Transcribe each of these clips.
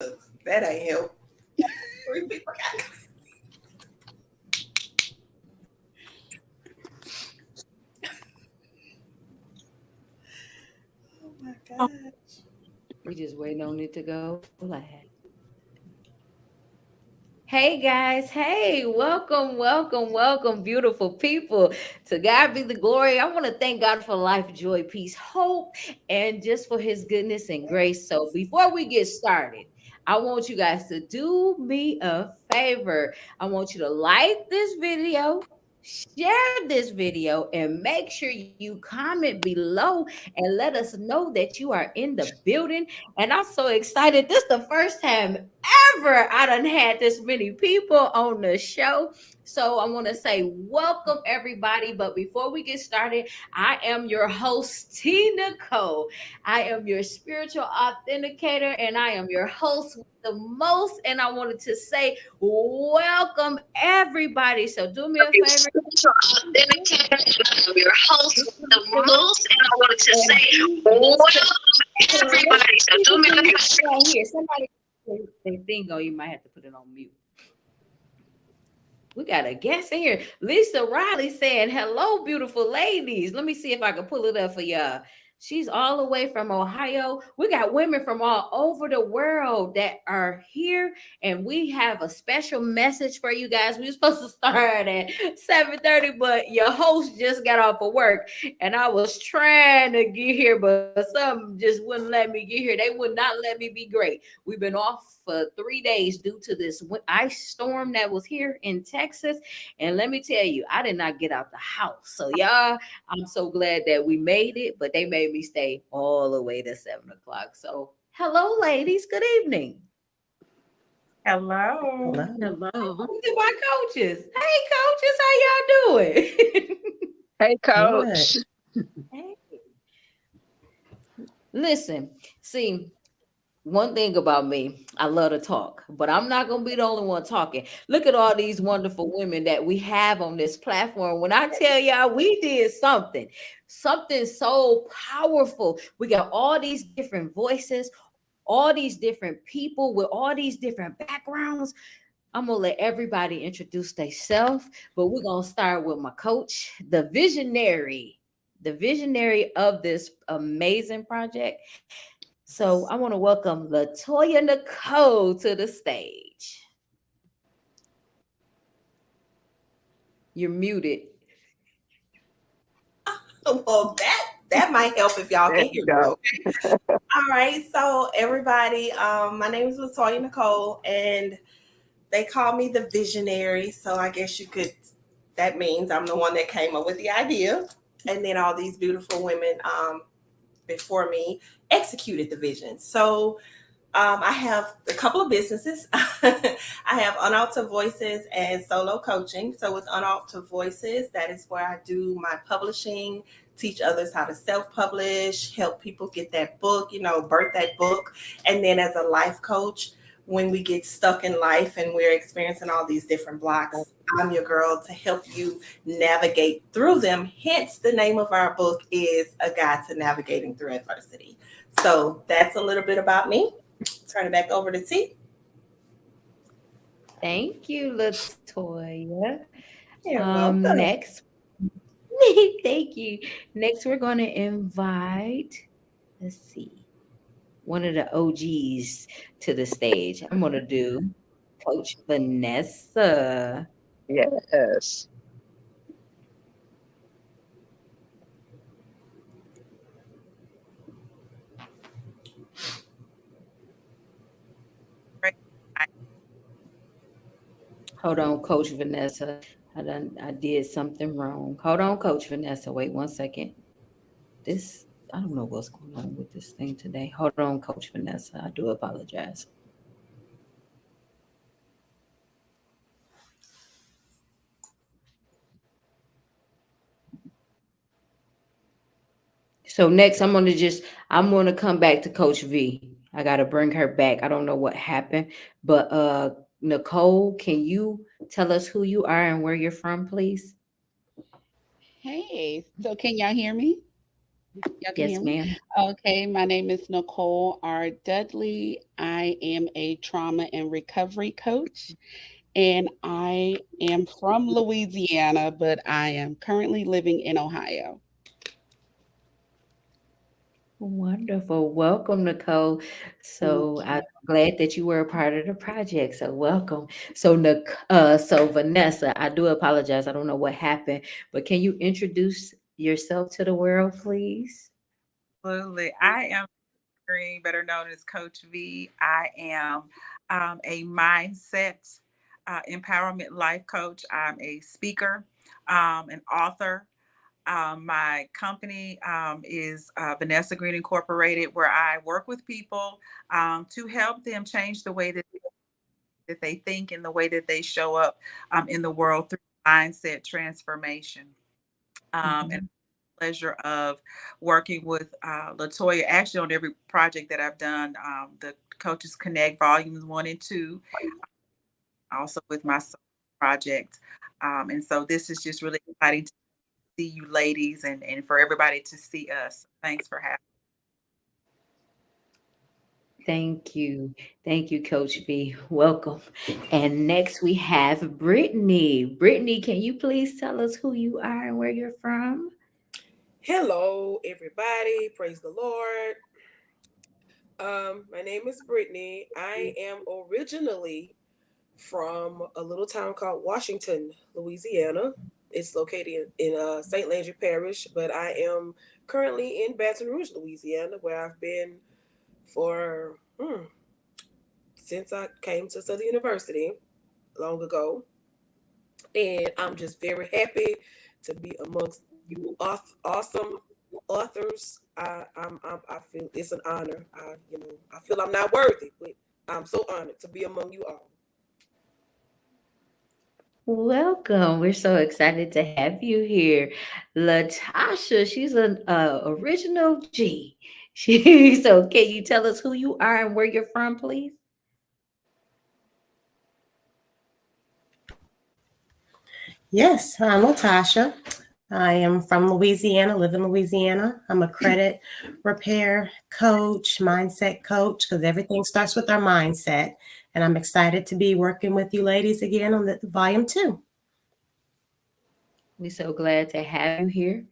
That ain't help. Three people got. Oh my gosh. We just waiting on it to go live. Hey guys, hey, welcome, beautiful people. To God be the glory. I want to thank God for life, joy, peace, hope, and just for his goodness and grace. So before we get started, I want you guys to do me a favor. I want you to like this video, share this video, and make sure you comment below and let us know that you are in the building. And I'm so excited. This is the first time ever I done had this many people on the show. So I want to say welcome everybody. But before we get started, I am your host, Tina Cole. I am your spiritual authenticator, and I am your host with the most. And I wanted to say welcome everybody. So do me a Your favor. spiritual authenticator, and I'm your host with the most, and I wanted to And say, so welcome let's everybody. So see do who me we a got favor. right here. Somebody they thing on, you might have to put it on mute. We got a guest in here. Lisa Riley saying, hello, beautiful ladies. Let me see if I can pull it up for y'all. She's all the way from Ohio. We got women from all over the world that are here, and we have a special message for you guys. We were supposed to start at 7:30, but your host just got off of work, and I was trying to get here, but some just wouldn't let me get here. They would not let me be great. We've been off for 3 days due to this ice storm that was here in Texas. And let me tell you, I did not get out the house. So, y'all, I'm so glad that we made it, but they made me stay all the way to 7 o'clock. So, hello, ladies. Good evening. Hello. Hello. Welcome to my coaches. Hey, coaches, how y'all doing? Hey, Good. coach. Hey. Listen, see, one thing about me, I love to talk, but I'm not going to be the only one talking. Look at all these wonderful women that we have on this platform. When I tell y'all we did something so powerful. We got all these different voices, all these different people with all these different backgrounds. I'm going to let everybody introduce themselves, but we're going to start with my coach, the visionary of this amazing project. So I want to welcome Latoya Nicole to the stage. You're muted. Well, that might help if y'all There can you hear me. go. Okay. All right. So everybody, my name is Latoya Nicole, and they call me the visionary. So I guess you could. That means I'm the one that came up with the idea, and then all these beautiful women before me executed the vision. So I have a couple of businesses. I have Unaltered Voices and solo coaching. So with Unaltered Voices, that is where I do my publishing, teach others how to self-publish, help people get that book, birth that book. And then as a life coach, when we get stuck in life and we're experiencing all these different blocks, I'm your girl to help you navigate through them. Hence, the name of our book is A Guide to Navigating Through Adversity. So that's a little bit about me. Turn it back over to T. Thank you, Latoya. You're welcome. Next, thank you. Next, we're going to invite, let's see, one of the OGs to the stage. I'm going to do Coach Vanessa. Yes. Hold on, Coach Vanessa. I did something wrong. Hold on, Coach Vanessa. Wait 1 second. This I don't know what's going on with this thing today. Hold on, Coach Vanessa. I do apologize. So next, I'm gonna come back to Coach V. I gotta bring her back. I don't know what happened, but Nicole, can you tell us who you are and where you're from, please? Hey, so can y'all hear me? Y'all can Yes, hear me? ma'am. Okay, my name is Nicole R. Dudley. I am a trauma and recovery coach, and I am from Louisiana, but I am currently living in Ohio. Wonderful. Welcome, Nicole. Thank So I'm you. glad that you were a part of the project. So welcome. So so Vanessa, I do apologize. I don't know what happened, but can you introduce yourself to the world, please? Absolutely. I am Green, better known as Coach V. I am a mindset empowerment life coach. I'm a speaker, an author. My company is Vanessa Green Incorporated, where I work with people to help them change the way that they think and the way that they show up in the world through mindset transformation. And Mhm. pleasure of working with Latoya actually on every project that I've done. The Coaches Connect Volumes 1 and 2, also with my son project. And so this is just really exciting to see you ladies and for everybody to see us. Thanks for having Thank you. Thank you, Coach B. Welcome. And next we have Brittany. Brittany, can you please tell us who you are and where you're from? Hello, everybody. Praise the Lord. My name is Brittany. I am originally from a little town called Washington, Louisiana. It's located in St. Landry Parish, but I am currently in Baton Rouge, Louisiana, where I've been for since I came to Southern University long ago. And I'm just very happy to be amongst you awesome authors. I feel it's an honor. I feel I'm not worthy, but I'm so honored to be among you all. Welcome. We're so excited to have you here. Latasha, she's an original G. So can you tell us who you are and where you're from, please? Yes, I'm Latasha. I am from Louisiana, live in Louisiana. I'm a credit repair coach, mindset coach, because everything starts with our mindset. And I'm excited to be working with you ladies again on the volume 2. We're so glad to have you here.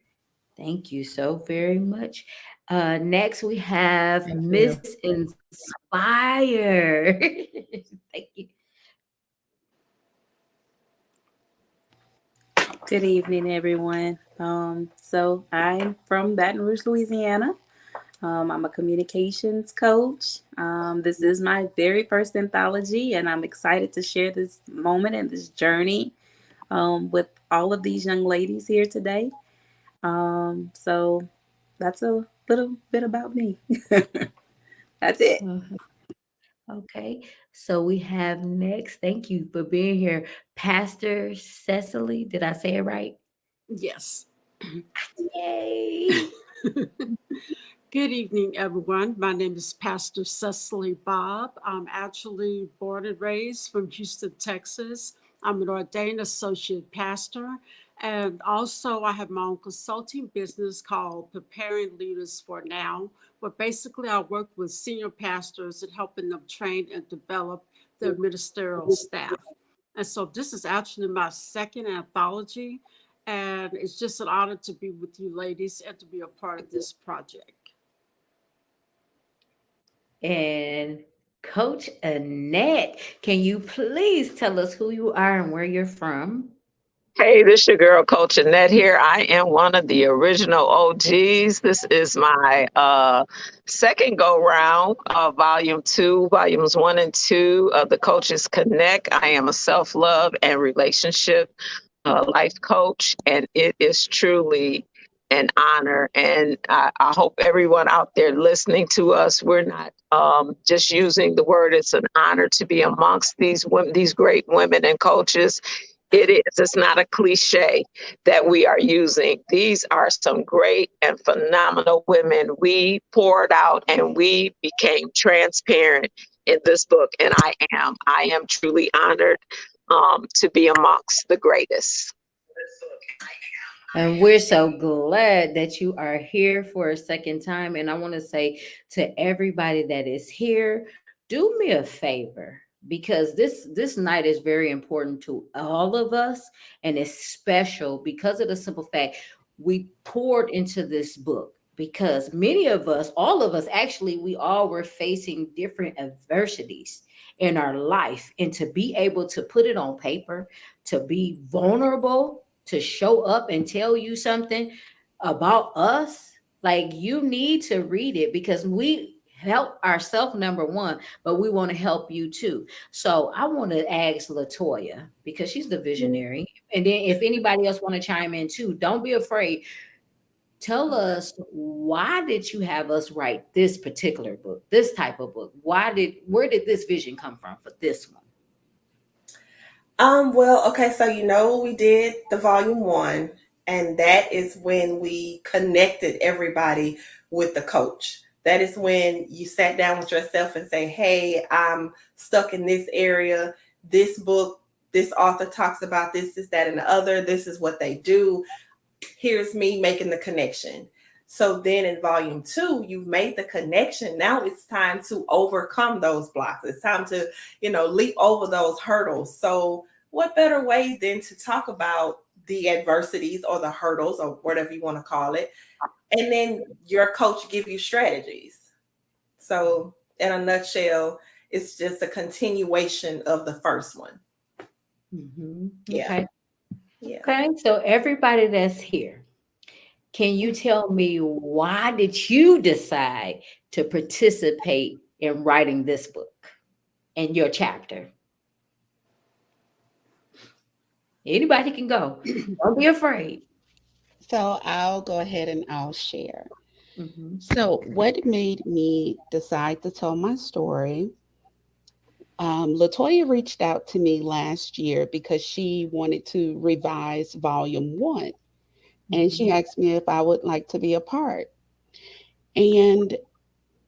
Thank you so very much. Next, we have Thank you. Miss Inspire. Thank you. Good evening, everyone. So I'm from Baton Rouge, Louisiana. I'm a communications coach. This is my very first anthology, and I'm excited to share this moment and this journey with all of these young ladies here today. So that's a little bit about me. That's it. Mhm. Okay, so we have next. Thank you for being here, Pastor Cecily. Did I say it right? Yes. Yay! Good evening, everyone. My name is Pastor Cecily Bob. I'm actually born and raised from Houston, Texas. I'm an ordained associate pastor. And also, I have my own consulting business called Preparing Leaders for Now, where basically I work with senior pastors and helping them train and develop their ministerial staff. And so, this is actually my second anthology. And it's just an honor to be with you ladies and to be a part of this project. And Coach Annette, can you please tell us who you are and where you're from? Hey, this your girl, Coach Annette here. I am one of the original OGs. This is my second go round, volume 2, volumes 1 and 2 of the Coaches Connect. I am a self-love and relationship life coach, and it is truly an honor. And I hope everyone out there listening to us, we're not just using the word. It's an honor to be amongst these women, these great women and coaches. It is. It's not a cliche that we are using. These are some great and phenomenal women. We poured out and we became transparent in this book. And I am truly honored to be amongst the greatest. And we're so glad that you are here for a second time. And I want to say to everybody that is here, do me a favor, because this night is very important to all of us, and it's special because of the simple fact we poured into this book, because many of us, all of us actually, we all were facing different adversities in our life, and to be able to put it on paper, to be vulnerable, to show up and tell you something about us, like, you need to read it, because we help ourselves, number one, but we want to help you too. So I want to ask Latoya, because she's the visionary, and then if anybody else want to chime in too, don't be afraid. Tell us, why did you have us write this particular book, this type of book? Where did this vision come from for this one? Well, okay, so we did the volume 1, and that is when we connected everybody with the coach. That is when you sat down with yourself and say, hey, I'm stuck in this area. This book, this author talks about this, that, and the other. This is what they do. Here's me making the connection. So then in volume 2, you've made the connection. Now it's time to overcome those blocks. It's time to, leap over those hurdles. So what better way than to talk about the adversities or the hurdles or whatever you want to call it. And then your coach give you strategies. So in a nutshell, it's just a continuation of the first one. Mm-hmm. Yeah. Okay. Yeah. Okay. So everybody that's here, can you tell me, why did you decide to participate in writing this book and your chapter? Anybody can go. Don't be afraid. So I'll go ahead and I'll share. Mm-hmm. So what made me decide to tell my story? Latoya reached out to me last year because she wanted to revise volume 1. And she asked me if I would like to be a part. And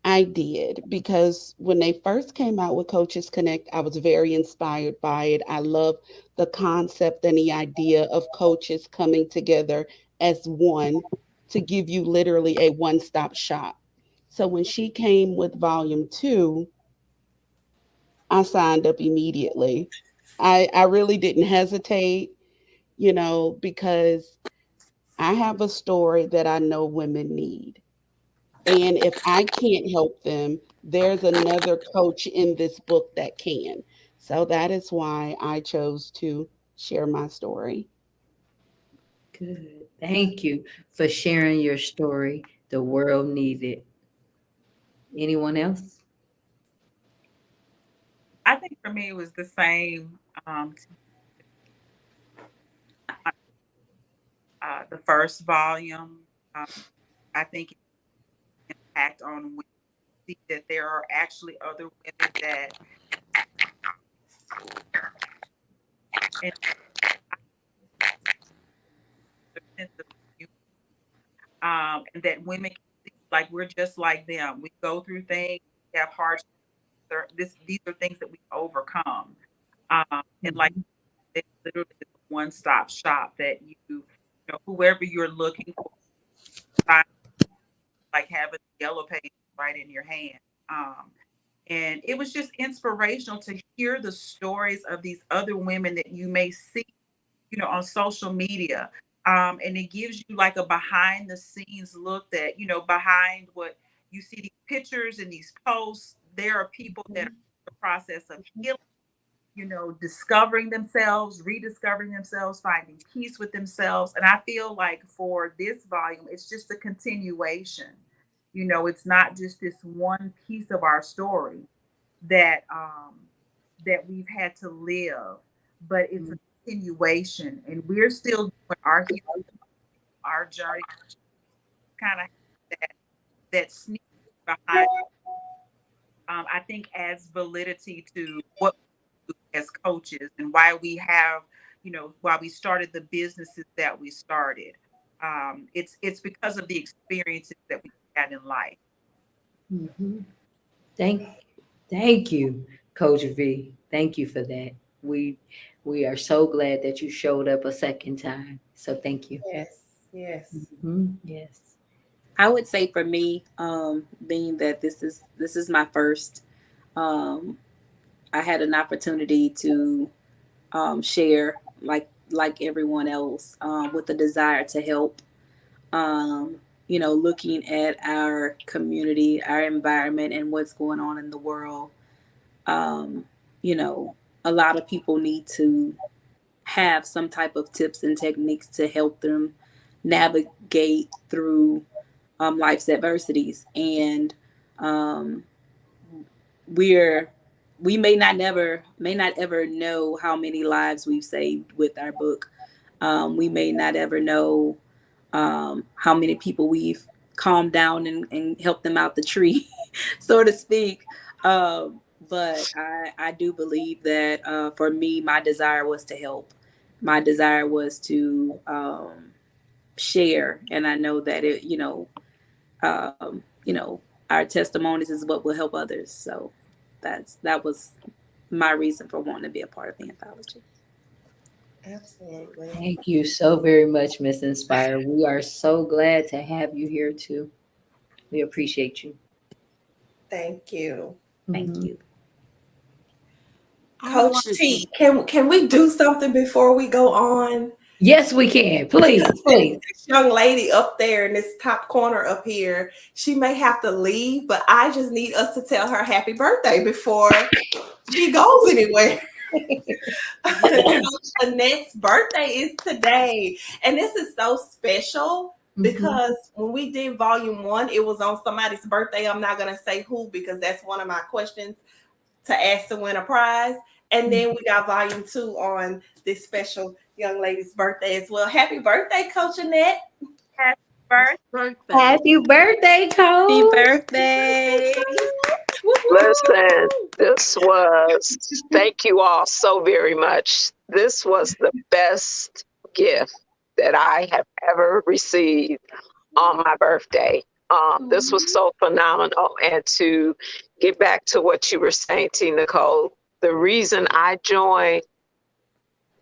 I did, because when they first came out with Coaches Connect, I was very inspired by it. I love the concept and the idea of coaches coming together as one to give you literally a one-stop shop. So when she came with volume 2, I signed up immediately. I really didn't hesitate, because I have a story that I know women need. And if I can't help them, there's another coach in this book that can. So that is why I chose to share my story. Good. Thank you for sharing your story. The world needs it. Anyone else? I think for me it was the same. The first volume, I think it impact on women, see that there are actually other women that, and the sense of community, and that women can see like we're just like them. We go through things, we have hardships. These are things that we overcome, and like it's literally a one-stop shop that whoever you're looking for, find, like having a yellow page right in your hand. And it was just inspirational to hear the stories of these other women that you may see, on social media. And it gives you like a behind the scenes look that, behind what you see, these pictures and these posts, there are people that are in the process of healing, discovering themselves, rediscovering themselves, finding peace with themselves. And I feel like for this volume, it's just a continuation. It's not just this one piece of our story that we've had to live, but it's a continuation, and we're still doing our healing, our journey, kind of that sneak behind. I think adds validity to what we do as coaches and why we have, why we started the businesses that we started. It's because of the experiences that we had in life. Mm-hmm. Thank you, Coach V. Thank you for that. We are so glad that you showed up a second time. So thank you. Yes. Yes. Yes. I would say for me, being that this is my first, I had an opportunity to share like everyone else with the desire to help. Looking at our community, our environment, and what's going on in the world. Um, a lot of people need to have some type of tips and techniques to help them navigate through life's adversities. And um, we're we may not ever know how many lives we've saved with our book. We may not ever know how many people we've calmed down and helped them out the tree, so to speak. But I do believe that for me, my desire was to help. My desire was to share, and I know that our testimonies is what will help others. So that was my reason for wanting to be a part of the anthology. Absolutely. Thank you so very much, Miss Inspire. We are so glad to have you here too. We appreciate you. Thank you. Thank you. I Coach wanted T, to- can we do something before we go on? Yes, we can. Please, please. This young lady up there in this top corner up here, she may have to leave, but I just need us to tell her happy birthday before she goes anywhere. Coach Annette's birthday is today. And this is so special because when we did volume 1, it was on somebody's birthday. I'm not going to say who because that's one of my questions to ask to win a prize. And then we got volume 2 on this special young lady's birthday as well. Happy birthday, Coach Annette. Happy birthday. birthday. Happy birthday, Coach. Happy birthday. Listen, thank you all so very much. This was the best gift that I have ever received on my birthday. This was so phenomenal. And to get back to what you were saying, T. Nicole, the reason I joined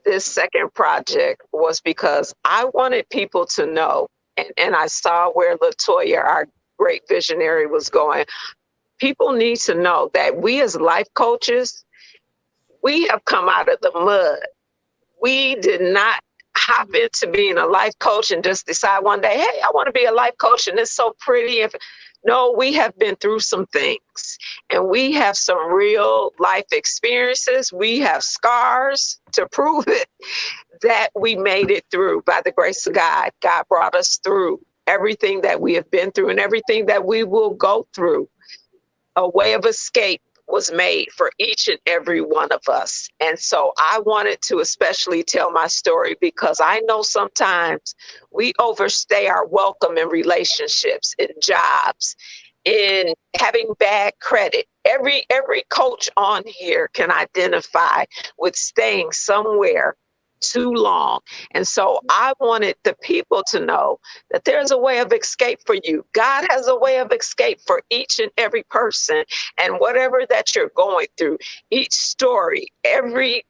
this second project was because I wanted people to know, and I saw where LaToya, our great visionary, was going. People need to know that we as life coaches, we have come out of the mud. We did not hop into being a life coach and just decide one day, hey, I want to be a life coach and it's so pretty. No, we have been through some things and we have some real life experiences. We have scars to prove it that we made it through by the grace of God. God brought us through everything that we have been through and everything that we will go through. A way of escape was made for each and every one of us. And so I wanted to especially tell my story because I know sometimes we overstay our welcome in relationships, in jobs, in having bad credit. Every coach on here can identify with staying somewhere too long. And so I wanted the people to know that there's a way of escape for you. God has a way of escape for each and every person. And whatever that you're going through, each story, every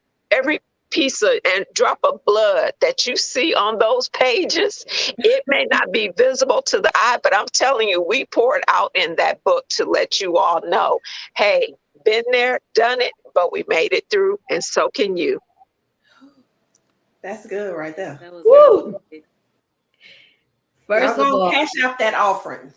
piece of and drop of blood that you see on those pages, it may not be visible to the eye, but I'm telling you, we poured out in that book to let you all know, hey, been there, done it, but we made it through, and so can you. That's good right there. That was Woo! good. First of all, cash out that offering.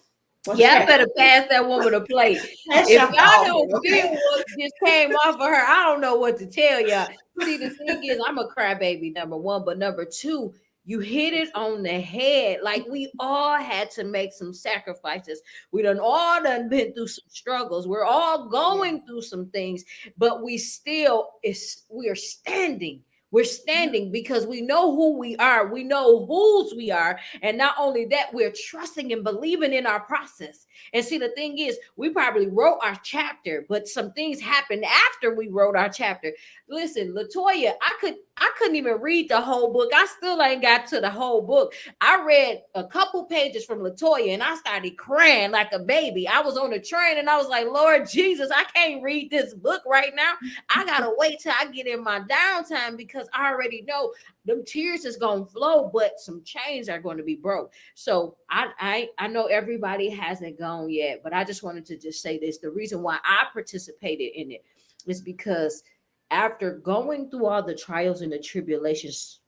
y'all better pass that woman a plate. Cash If out the y'all don't offering, feel what just came off of her, I don't know what to tell y'all. See, the thing is, I'm a crybaby, number one, but number two, you hit it on the head. Like we all had to make some sacrifices. We all been through some struggles. We're all going through some things, but we are standing. We're standing because we know who we are. We know whose we are. And not only that, we're trusting and believing in our process. And see, the thing is, we probably wrote our chapter, but some things happened after we wrote our chapter. Listen, LaToya, I couldn't even read the whole book. I still ain't got to the whole book. I read a couple pages from LaToya and I started crying like a baby. I was on the train and I was like, Lord Jesus, I can't read this book right now. I gotta wait till I get in my downtime because because I already know them tears is gonna flow, but some chains are going to be broke. So I know everybody hasn't gone yet, but I just wanted to just say this. The reason why I participated in it is because after going through all the trials and the tribulations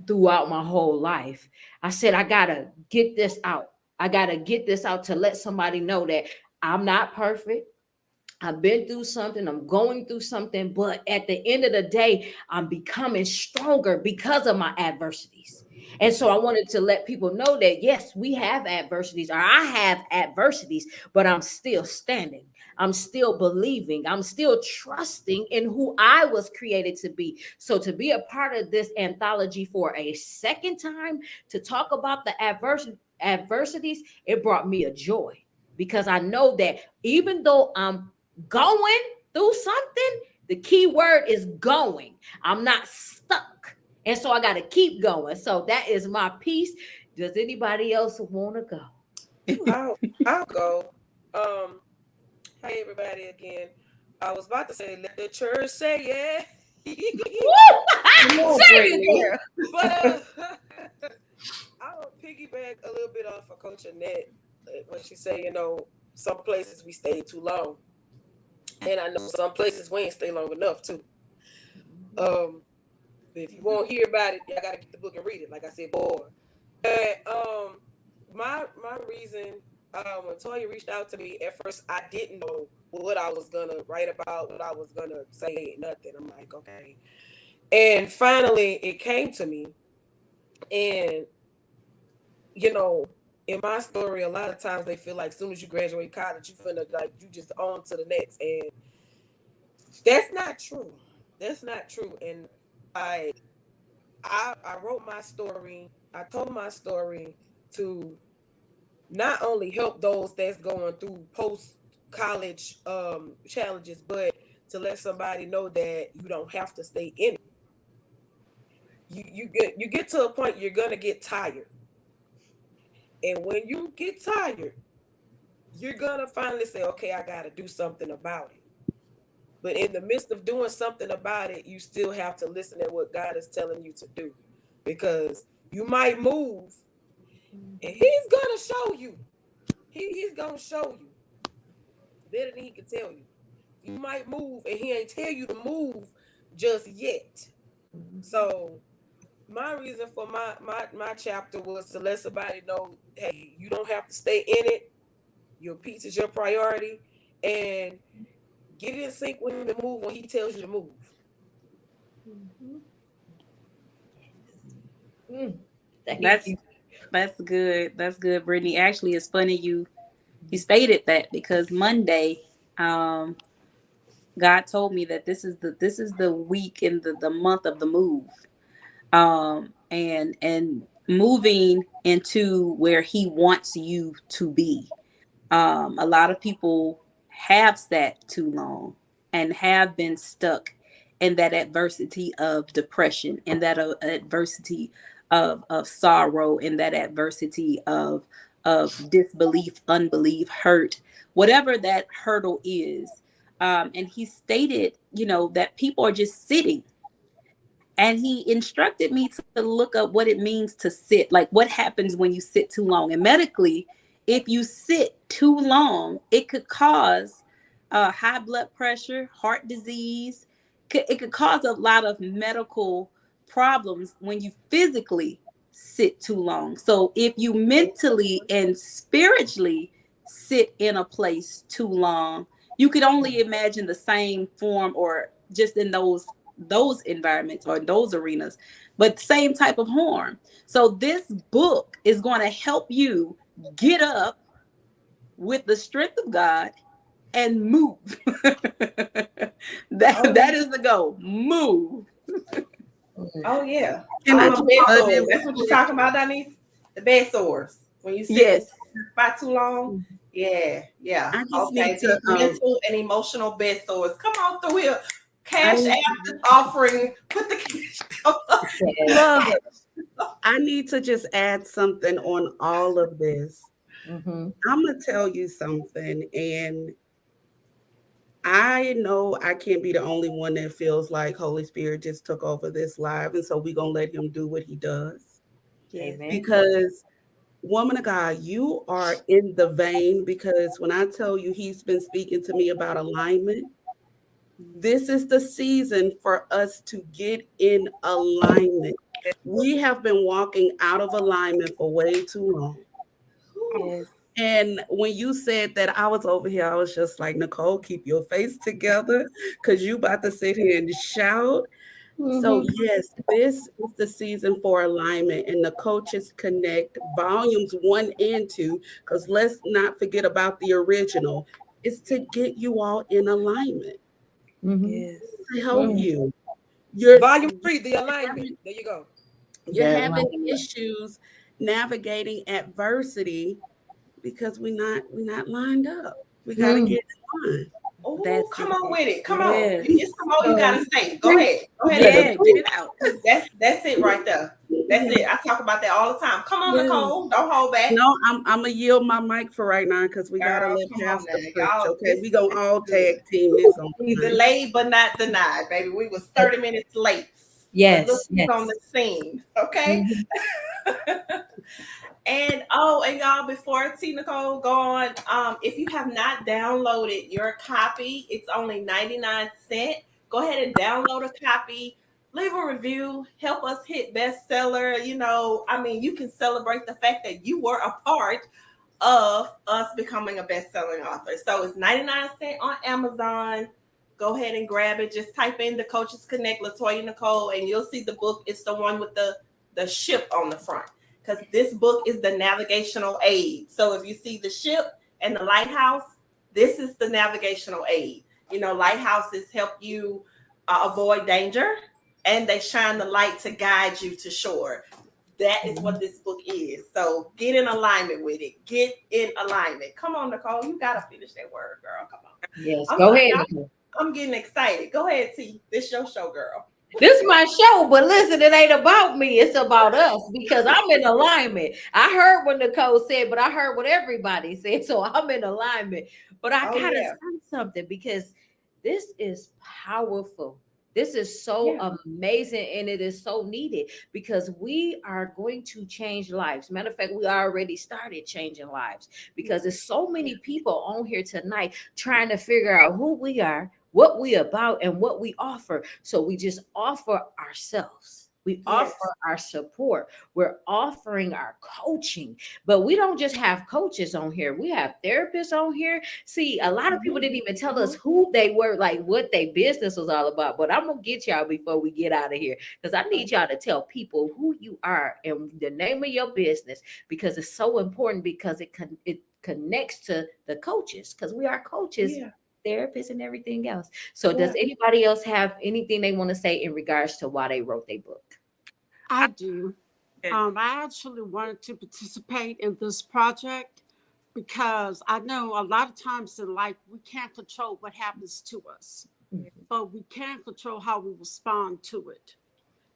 throughout my whole life, I said, I gotta get this out. I gotta get this out to let somebody know that I'm not perfect. I've been through something, I'm going through something, but at the end of the day, I'm becoming stronger because of my adversities. And so I wanted to let people know that yes, we have adversities, or I have adversities, but I'm still standing. I'm still believing. I'm still trusting in who I was created to be. So to be a part of this anthology for a second time to talk about the adversities, it brought me a joy because I know that even though I'm going through something, the key word is going. I'm not stuck. And so I got to keep going. So that is my piece. Does anybody else want to go? I'll go. Hey everybody again. I was about to say let the church say yeah. But I'll piggyback a little bit off of Coach Annette when she said, you know, some places we stay too long. And I know some places we ain't stay long enough too. If you won't hear about it, y'all gotta get the book and read it. Like I said before. My reason when Toya reached out to me, at first I didn't know what I was gonna write about, what I was gonna say, nothing. I'm like, okay. And finally it came to me. And you know, in my story, a lot of times they feel like as soon as you graduate college, you finna like you just on to the next. And that's not true. That's not true. And I wrote my story. I told my story to not only help those that's going through post-college challenges, but to let somebody know that you don't have to stay in it. You get to a point you're gonna get tired. And when you get tired, you're gonna finally say, okay, I gotta do something about it. But in the midst of doing something about it, you still have to listen to what God is telling you to do. Because you might move and he's gonna show you. He's gonna show you better than he can tell you. You might move and he ain't tell you to move just yet. So my reason for my chapter was to let somebody know, hey, you don't have to stay in it. Your peace is your priority. And get in sync with him and move when he tells you to move. That's good. That's good, Brittany. Actually, it's funny you stated that because Monday, God told me that this is the week in the month of the move, and moving into where He wants you to be. A lot of people have sat too long and have been stuck in that adversity of depression, in that adversity of sorrow, in that adversity of disbelief, unbelief, hurt, whatever that hurdle is. And he stated, that people are just sitting. And he instructed me to look up what it means to sit, like what happens when you sit too long. And medically, if you sit too long, it could cause high blood pressure, heart disease. It could cause a lot of medical problems when you physically sit too long. So if you mentally and spiritually sit in a place too long, you could only imagine the same form or just in those environments or those arenas, but same type of harm. So this book is going to help you get up with the strength of God and move. That is the goal. Move. Oh yeah. That's what you're talking about, Denise? The bed sores. When you sit by too long. Yeah. I just need to mental and emotional bed sores. Come on through here. Cash App offering. Put the cash Look, I need to just add something on all of this. I'm gonna tell you something, and I know I can't be the only one that feels like Holy Spirit just took over this live. And so we're going to let him do what he does. Yes. Amen. Because, woman of God, you are in the vein, because when I tell you he's been speaking to me about alignment, this is the season for us to get in alignment. We have been walking out of alignment for way too long. Yes. And when you said that, I was over here, I was just like, Nicole, keep your face together, because you about to sit here and shout. So yes, this is the season for alignment, and the Coaches Connect volumes 1 and 2, because let's not forget about the original, is to get you all in alignment, Yes. to help you. You're Volume 3, the alignment. There you go. you're The having alignment. issues navigating adversity because we're not lined up. We got to get in line. Oh, That's come it. on with it. Come Yes. on. It's some more you gotta say. Go ahead. Go ahead. Yeah, get it out. That's it right there. That's it. I talk about that all the time. Come on, Yeah. Nicole. Don't hold back. No, I'm gonna yield my mic for right now, because we gotta Girl, let come on Pastor now, preach. y'all. Okay, we gonna all tag team this on. Delayed but not denied, baby. We was 30 minutes late. Yes, But look who's yes. on the scene. Okay. And y'all, before T Nicole go on, if you have not downloaded your copy, it's only 99 cents. Go ahead and download a copy, leave a review, help us hit bestseller. You can celebrate the fact that you were a part of us becoming a best-selling author. So it's 99 cents on Amazon. Go ahead and grab it. Just type in the Coaches Connect Latoya Nicole, and you'll see the book. It's the one with the ship on the front, because this book is the navigational aid. So if you see the ship and the lighthouse, this is the navigational aid. Lighthouses help you avoid danger, and they shine the light to guide you to shore. That is what this book is. So get in alignment with it. Get in alignment. Come on, Nicole. You got to finish that word, girl. Come on. Yes. I'm Go sorry, ahead, y'all. Nicole. I'm getting excited. Go ahead, T. This your show, girl. This is my show, but listen, it ain't about me. It's about us, because I'm in alignment. I heard what Nicole said, but I heard what everybody said. So I'm in alignment. But I Oh, gotta yeah. say something, because this is powerful. This is so Yeah. amazing, and it is so needed, because we are going to change lives. Matter of fact, we already started changing lives, because there's so many people on here tonight trying to figure out who we are, what we about, and what we offer. So we just offer ourselves. We offer our support. We're offering our coaching, but we don't just have coaches on here. We have therapists on here. See, a lot of people didn't even tell us who they were, like what their business was all about. But I'm gonna get y'all before we get out of here, because I need y'all to tell people who you are and the name of your business, because it's so important, because it connects to the coaches, because we are coaches. Yeah. Therapists and everything else. So does anybody else have anything they want to say in regards to why they wrote their book? I do. I actually wanted to participate in this project because I know a lot of times in life we can't control what happens to us, but we can control how we respond to it.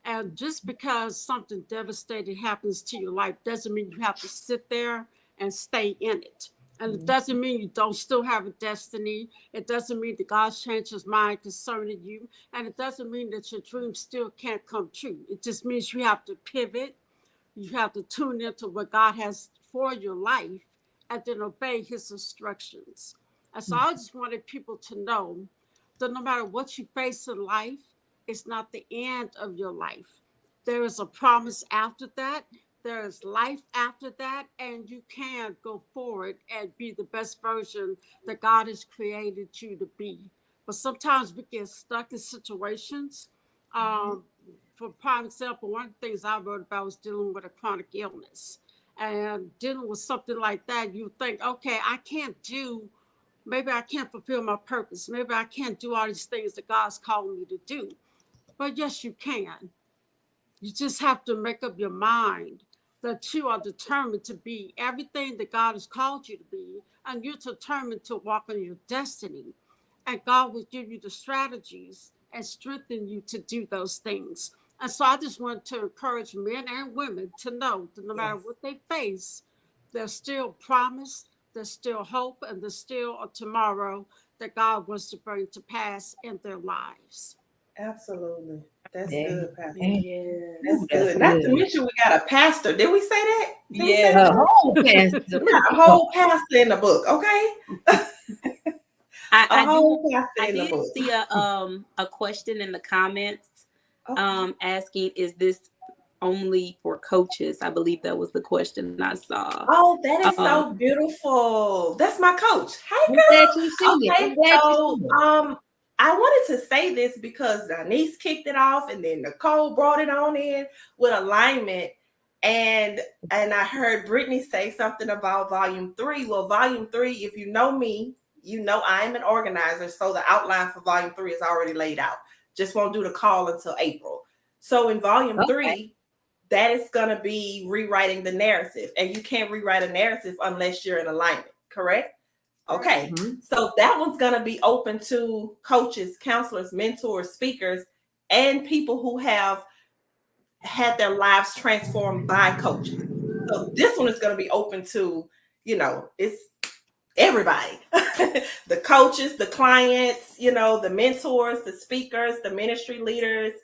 And just because something devastating happens to your life doesn't mean you have to sit there and stay in it. And it doesn't mean you don't still have a destiny. It doesn't mean that God's changed his mind concerning you. And it doesn't mean that your dreams still can't come true. It just means you have to pivot. You have to tune into what God has for your life and then obey his instructions. And so I just wanted people to know that no matter what you face in life, it's not the end of your life. There is a promise after that. There is life after that, and you can go forward and be the best version that God has created you to be. But sometimes we get stuck in situations. For prime example, one of the things I wrote about was dealing with a chronic illness. And dealing with something like that, you think, okay, maybe I can't fulfill my purpose. Maybe I can't do all these things that God's calling me to do. But yes, you can. You just have to make up your mind that you are determined to be everything that God has called you to be, and you're determined to walk in your destiny. And God will give you the strategies and strengthen you to do those things. And so I just want to encourage men and women to know that no matter what they face, there's still promise, there's still hope, and there's still a tomorrow that God wants to bring to pass in their lives. Absolutely. That's Yeah. good, Pastor. Yeah. That's That's good. Not to good. mention we got a pastor. Did we say that? Did we say Yeah. that? A whole pastor. We got a whole pastor in the book, okay? I A do. whole pastor I in the did book. see a question in the comments Okay. asking, is this only for coaches? I believe that was the question I saw. Oh, that is Um, so beautiful. That's my coach. Hey, I'm girl. glad you see it. Okay, I'm glad so you see it. I wanted to say this because Denise kicked it off, and then Nicole brought it on in with alignment, and I heard Brittany say something about volume 3. Well, volume 3, if you know me, you know I'm an organizer, so the outline for volume 3 is already laid out. Just won't do the call until April. So in volume Okay. 3, that is going to be rewriting the narrative, and you can't rewrite a narrative unless you're in alignment, correct? Okay, so that one's going to be open to coaches, counselors, mentors, speakers, and people who have had their lives transformed by coaches. So this one is going to be open to, it's everybody. The coaches, the clients, the mentors, the speakers, the ministry leaders.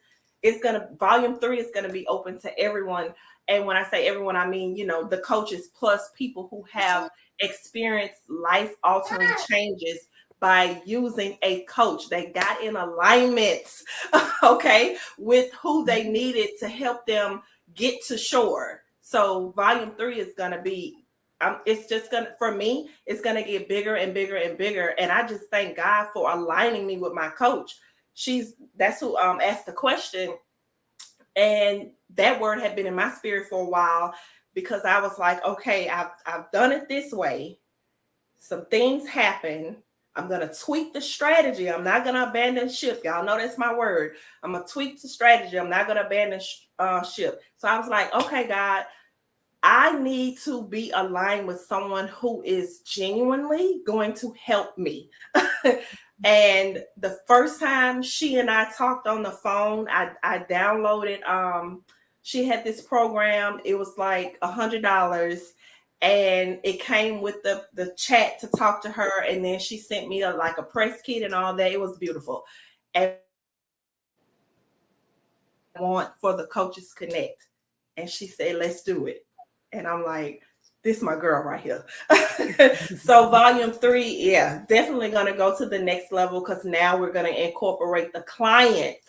Volume 3 is going to be open to everyone. And when I say everyone, I mean, the coaches plus people who have experienced life altering changes by using a coach. They got in alignment, okay, with who they needed to help them get to shore. So volume 3 is going to be, it's just gonna, for me, it's gonna get bigger and bigger and bigger. And I just thank God for aligning me with my coach. That's who asked the question, and that word had been in my spirit for a while, because I was like, okay, I've done it this way. Some things happen. I'm gonna tweak the strategy. I'm not gonna abandon ship. Y'all know that's my word. I'm gonna tweak the strategy. I'm not gonna abandon ship. So I was like, okay, God, I need to be aligned with someone who is genuinely going to help me. And the first time she and I talked on the phone, I downloaded, she had this program. It was like $100, and it came with the chat to talk to her. And then she sent me a press kit and all that. It was beautiful. And I want for the Coaches Connect. And she said, let's do it. And I'm like, this is my girl right here. So volume 3, yeah, definitely going to go to the next level, because now we're going to incorporate the clients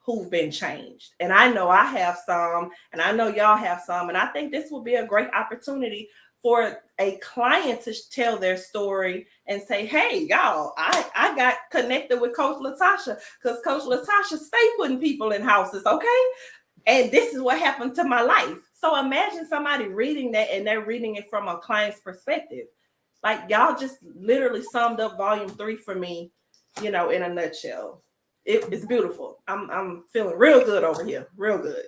who've been changed. And I know I have some, and I know y'all have some. And I think this will be a great opportunity for a client to tell their story and say, hey, y'all, I got connected with Coach Latasha because Coach Latasha stay putting people in houses, okay? And this is what happened to my life. So imagine somebody reading that, and they're reading it from a client's perspective. Like, y'all just literally summed up volume 3 for me, in a nutshell. It's beautiful. I'm feeling real good over here. Real good.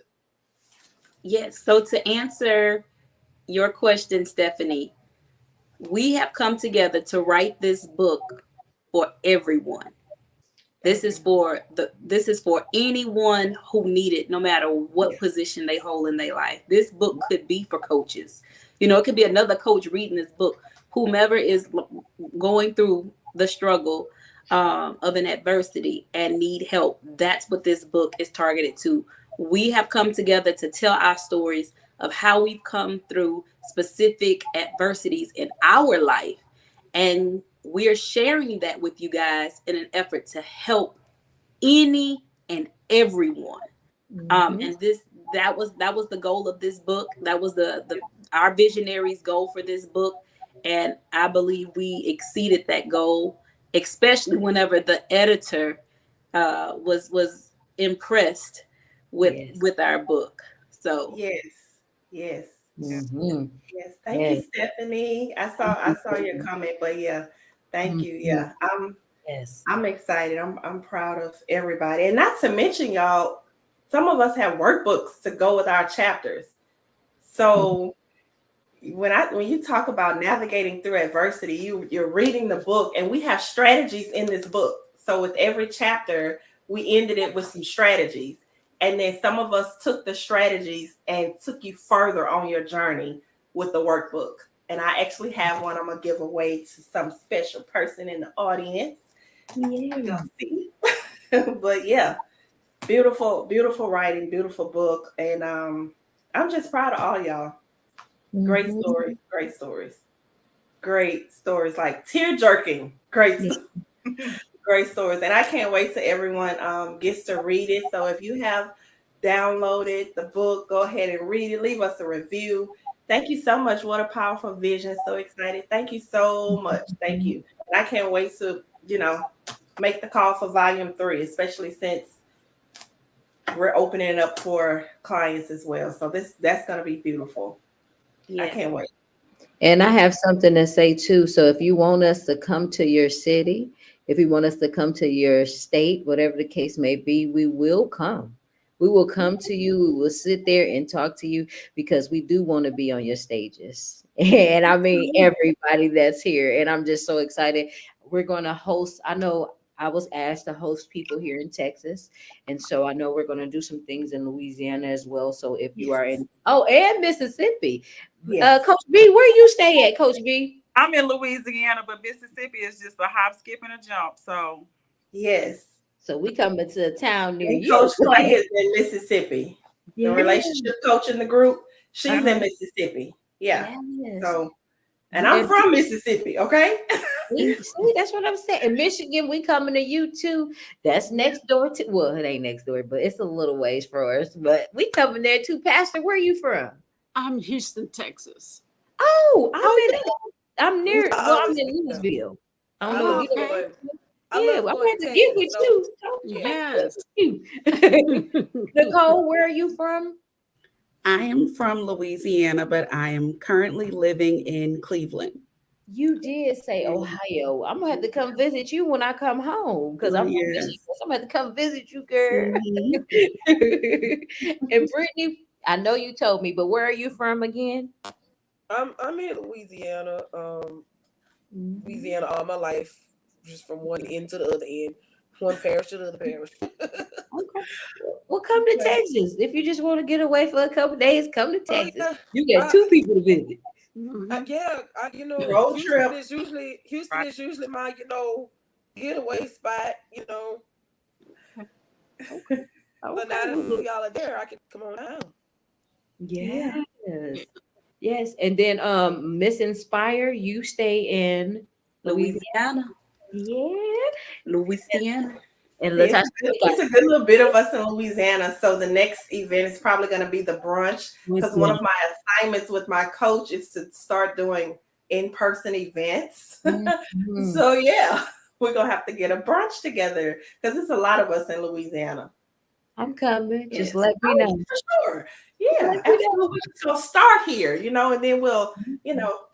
Yes. So to answer your question, Stephanie, we have come together to write this book for everyone. This is for anyone who need it, no matter what position they hold in their life. This book could be for coaches. It could be another coach reading this book, whomever is going through the struggle of an adversity and need help. That's what this book is targeted to. We have come together to tell our stories of how we've come through specific adversities in our life, and we are sharing that with you guys in an effort to help any and everyone. And that was the goal of this book. That was our visionary's goal for this book, and I believe we exceeded that goal, especially whenever the editor was impressed with our book. So yes. Mm-hmm. Yes, thank you, Stephanie. I saw your comment, but yeah, thank you. Yeah, I'm excited. I'm proud of everybody, and not to mention, y'all, some of us have workbooks to go with our chapters. So when you talk about navigating through adversity, you're reading the book, and we have strategies in this book. So with every chapter, we ended it with some strategies, and then some of us took the strategies and took you further on your journey with the workbook. And I actually have one I'm gonna give away to some special person in the audience. Yeah. You'll see. But yeah, beautiful, beautiful writing, beautiful book. And I'm just proud of all y'all. Great Mhm. stories, great stories. Great stories, like tear jerking. Great great stories. And I can't wait till everyone gets to read it. So if you have downloaded the book, go ahead and read it. Leave us a review. Thank you so much. What a powerful vision. So excited. Thank you so much. Thank you. And I can't wait to, make the call for volume 3, especially since we're opening it up for clients as well. So that's gonna be beautiful. I Yes. can't wait. And I have something to say too. So if you want us to come to your city, if you want us to come to your state, whatever the case may be, we will come. We will come to you. We will sit there and talk to you because we do want to be on your stages. And I mean, everybody that's here. And I'm just so excited. We're going to host, I know I was asked to host people here in Texas. And so I know we're going to do some things in Louisiana as well. So if you are in, and Mississippi, Yes. Coach B, where you stay at, Coach B? I'm in Louisiana, but Mississippi is just a hop, skip, and a jump. So Yes. So we coming to a town near And you. Coach Clay is in Mississippi. The Yeah. relationship coach in the group, she's in Mississippi. Yeah. Yes. So, and I'm from Mississippi, okay? See, that's what I'm saying. In Michigan, we coming to you too. That's next door to, well, it ain't next door, but it's a little ways for us. But we coming there too. Pastor, where you from? I'm Houston, Texas. Oh, I'm near. I Well, I'm always in think Louisville. I I don't know love if you know. going. I Yeah, love I'm going going to to get Texas. with So, you. Yes. Nicole, where are you from? I am from Louisiana, but I am currently living in Cleveland. You did say Ohio. I'm gonna have to come visit you when I come home because I'm from Yes. Michigan. So I'm gonna have to come visit you, girl. Mhm. And Brittany, I know you told me, but where are you from again? I'm in Louisiana. Louisiana all my life, just from one end to the other end, one parish to the other parish. Okay. Well, come to Texas. If you just want to get away for a couple days, come to Texas. Yeah. You got 2 people to visit. Road Houston trip. is usually my getaway spot. Okay. But now that y'all are there, I can come on down. Yes. Yes. And then Miss Inspire, you stay in Louisiana. Yeah. Louisiana. And See, Latasha, it's a good little bit of us in Louisiana. So the next event is probably going to be the brunch because one of my assignments with my coach is to start doing in-person events. So yeah, we're going to have to get a brunch together because there's a lot of us in Louisiana. I'm coming. Yes. Just let me know. For sure. Yeah, absolutely. So start here, and then we'll,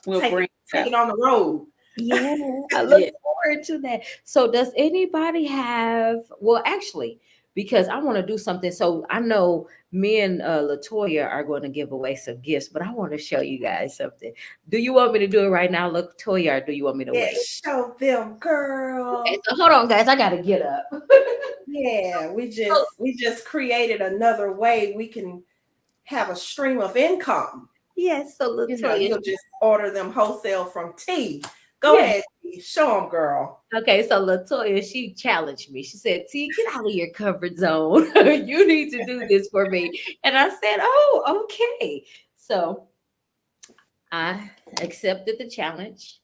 We'll take it on the road. Yeah, I look forward to that. So does anybody have, well, actually, because I want to do something. So I know me and Latoya are going to give away some gifts, but I want to show you guys something. Do you want me to do it right now, Latoya, or do you want me to wait? Show them, girl. Okay, so hold on, guys. I got to get up. Yeah, we just created another way we can have a stream of income. Yes, so Latoya, you'll just order them wholesale from T. Go ahead, T. Show them, girl. Okay, so Latoya, she challenged me. She said, T, get out of your comfort zone. You need to do this for me. And I said, oh, okay. So I accepted the challenge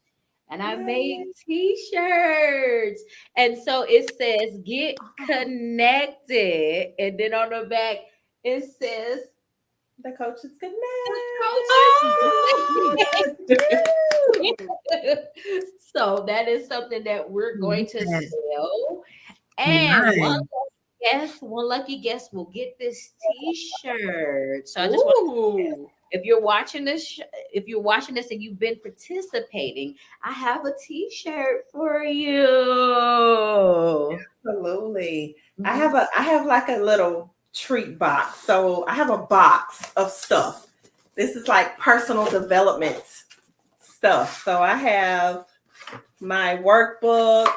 and I made t-shirts. And so it says, get connected. And then on the back, it says, the coach is connected. So that is something that we're going to sell. And one lucky guest will get this t-shirt. So I just want if you're watching this and you've been participating, I have a t-shirt for you. Absolutely. I have like a little treat box. So I have a box of stuff. This is like personal development stuff. So I have my workbook.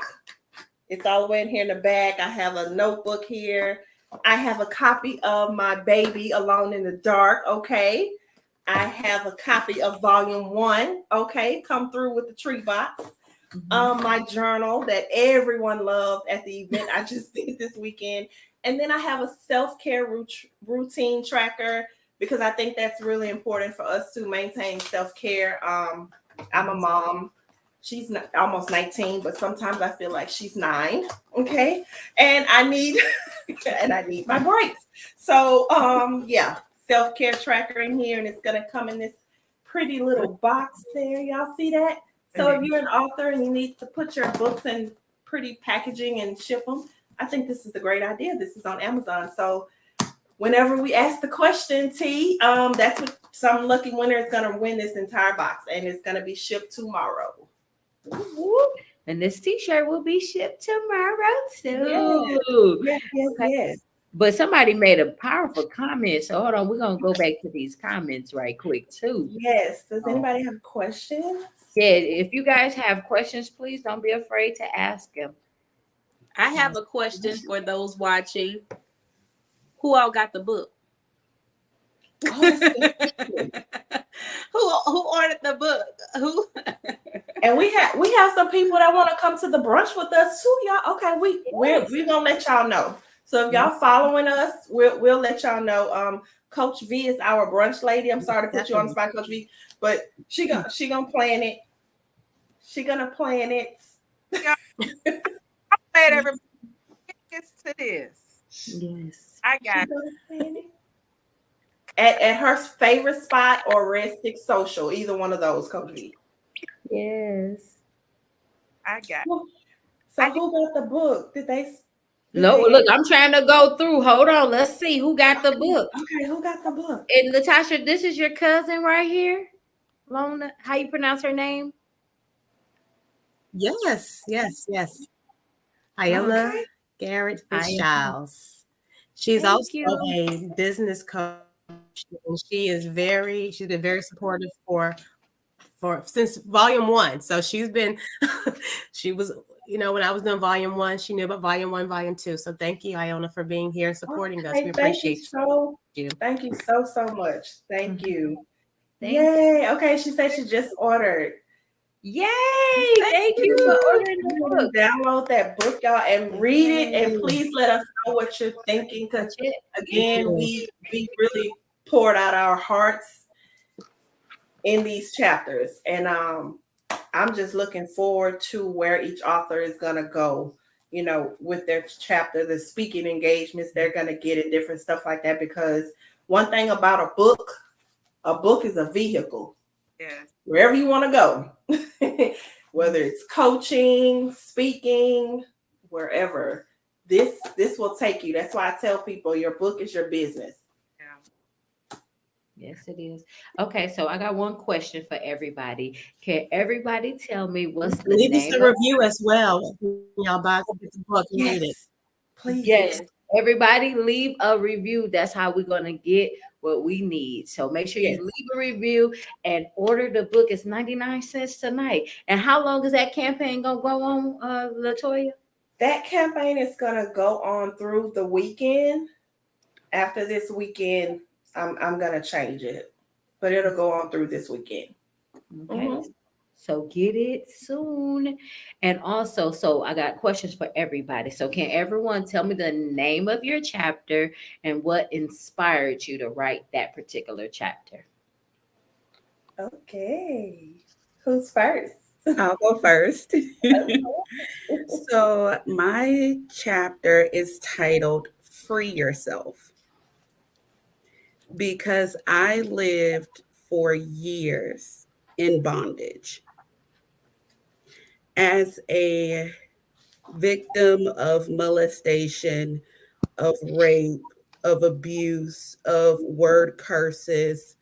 It's all the way in here in the back. I have a notebook here. I have a copy of my baby Alone in the Dark. Okay. I have a copy of volume 1. Okay. Come through with the treat box. my journal that everyone loved at the event I just did this weekend. And then I have a self-care routine tracker because I think that's really important for us to maintain self-care. I'm a mom. She's almost 19, but sometimes I feel like she's 9. Okay. And I need my breaks. So yeah, self-care tracker in here, and it's gonna come in this pretty little box there. Y'all see that? So if you're an author and you need to put your books in pretty packaging and ship them, I think this is a great idea. This is on Amazon. So whenever we ask the question, T, that's what some lucky winner is going to win this entire box, and it's going to be shipped tomorrow. And this t-shirt will be shipped tomorrow too. Yes. But somebody made a powerful comment. So hold on, we're going to go back to these comments right quick too. Yes. Does anybody have questions? Yeah, if you guys have questions, please don't be afraid to ask them. I have a question for those watching. Who all got the book? Who ordered the book? Who? And we have some people that want to come to the brunch with us too, y'all. Okay, we're gonna let y'all know. So if y'all following us, we'll let y'all know. Coach V is our brunch lady. I'm sorry to put you on the spot, Coach V, but she gonna plan it. She gonna plan it. I'm glad everybody gets to this. Yes, I got it. At her favorite spot or Red Stick Social, either one of those, Coach V. Yes. I got So who got the book? Look, I'm trying to go through. Hold on, let's see who got the book. Okay, who got the book? And Latasha, this is your cousin right here, Lona. How you pronounce her name? Yes. Ayala Garrett Fitzgiles. She's also a business coach, and she's been very supportive for since volume 1. So she was, when I was doing volume 1, she knew about volume 1, volume 2. So thank you, Iona, for being here and supporting us. We appreciate you. Thank you so much. Thank you. Yay. Okay, she said she just ordered. Yay! Thank you for ordering the book. Download that book, y'all, and read it. And please let us know what you're thinking. Because again, we really poured out our hearts in these chapters. And I'm just looking forward to where each author is gonna go, with their chapter, the speaking engagements they're gonna get and different stuff like that. Because one thing about a book is a vehicle. Yes. Wherever you want to go, whether it's coaching, speaking, wherever, this will take you. That's why I tell people your book is your business. Yeah. Yes, it is. Okay, so I got one question for everybody. Can everybody tell me what's the Leave name? us a review as well. Y'all buy the book and read it. Please. Yes. Everybody leave a review. That's how we're going to get what we need. So make sure you leave a review and order the book. It's 99 cents tonight. And how long is that campaign going to go on, Latoya? That campaign is going to go on through the weekend. After this weekend, I'm going to change it. But it'll go on through this weekend. Okay. Mm-hmm. So get it soon. And also, so I got questions for everybody. So can everyone tell me the name of your chapter and what inspired you to write that particular chapter? Okay. Who's first? I'll go first. So my chapter is titled Free Yourself, because I lived for years in bondage as a victim of molestation, of rape, of abuse, of word curses.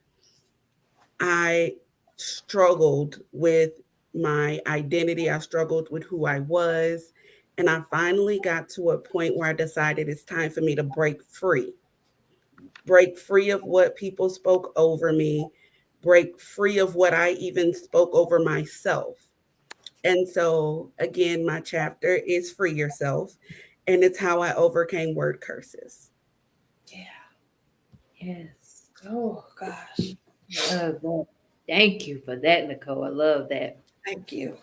I struggled with my identity. I struggled with who I was. And I finally got to a point where I decided it's time for me to break free of what people spoke over me, break free of what I even spoke over myself. And so, again, my chapter is Free Yourself, and it's how I overcame word curses. Yeah. Yes. Oh, gosh. Love that. Thank you for that, Nicole. I love that. Thank you.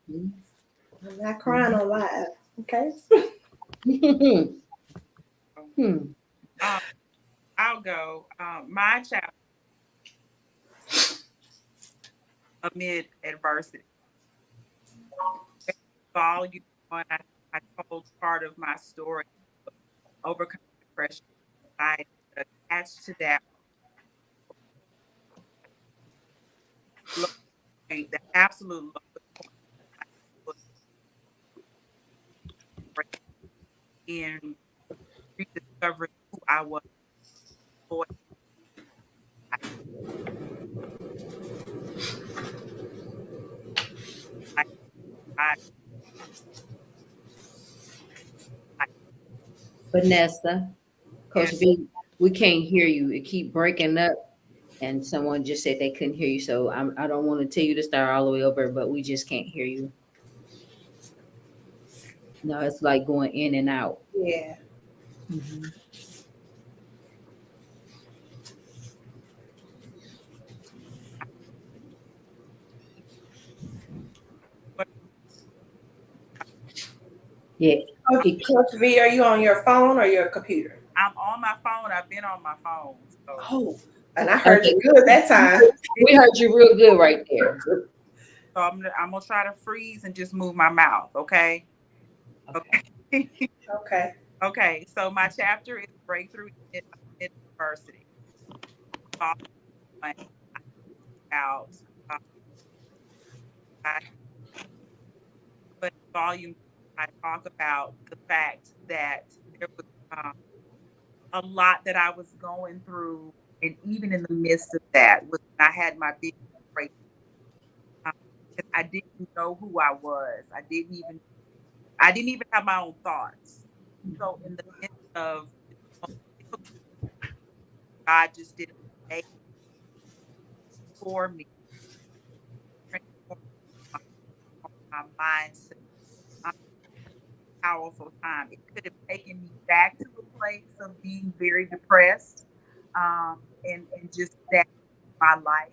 I'm not crying on live. Okay. I'll go. My chapter, amid adversity. Volume 1, I told part of my story, overcoming depression, anxiety. But attached to that, low point, the absolute lowest point was in rediscovering who I was. Boy, I, I, I, Vanessa, Coach and B, we can't hear you. It keep breaking up, and someone just said they couldn't hear you. So I don't want to tell you to start all the way over, but we just can't hear you. No, it's like going in and out. Yeah. Mhm. but Yeah. Coach V, are you on your phone or your computer? I'm on my phone. I've been on my phone. So. Oh, and I heard you good that time. We heard you real good right there. So I'm gonna try to freeze and just move my mouth. Okay. Okay. Okay. Okay. So my chapter is breakthrough in adversity. About but volume, I talk about the fact that there was a lot that I was going through, and even in the midst of that, was when I had my big break. I didn't know who I was. I didn't even have my own thoughts. So in the midst of God just did a for me, transform my mindset. Powerful time. It could have taken me back to a place of being very depressed, and just that my life.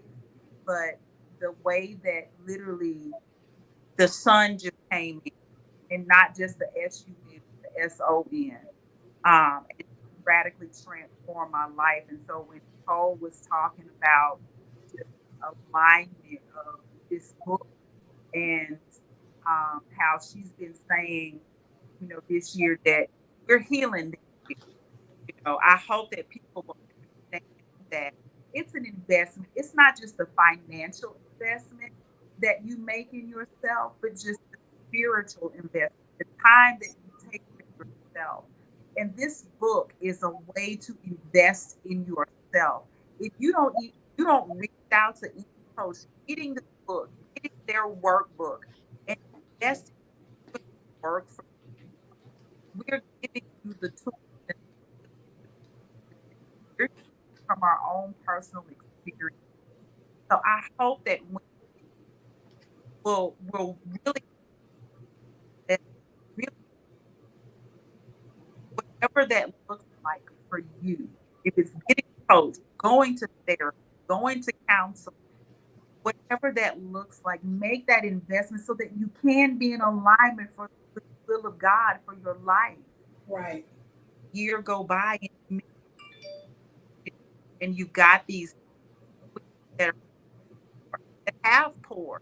But the way that literally the sun just came in, and not just the SUN, the SON, it radically transformed my life. And so when Nicole was talking about just alignment of this book and how she's been saying, this year that we're healing this year. I hope that people will understand that it's an investment. It's not just the financial investment that you make in yourself, but just the spiritual investment, the time that you take for yourself. And this book is a way to invest in yourself. If you don't reach out to each coach, getting the book, getting their workbook, and investing in work for we're giving you the tools from our own personal experience. So I hope that we'll really, really, whatever that looks like for you, if it's getting coached, going to therapy, going to counseling, whatever that looks like, make that investment so that you can be in alignment for the will of God for your life. Right. Year go by and you got these that have poured.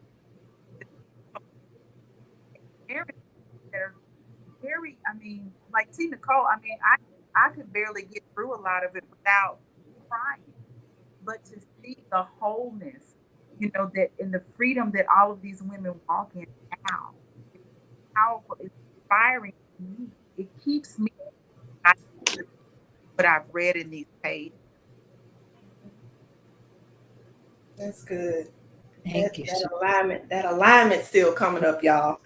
Parents that are very, like T. Nicole, I could barely get through a lot of it without crying. But to see the wholeness, that in the freedom that all of these women walk in now, it's powerful, it's inspiring to me. It keeps me what I've read in these pages. That's good. Thank you. That alignment still coming up, y'all.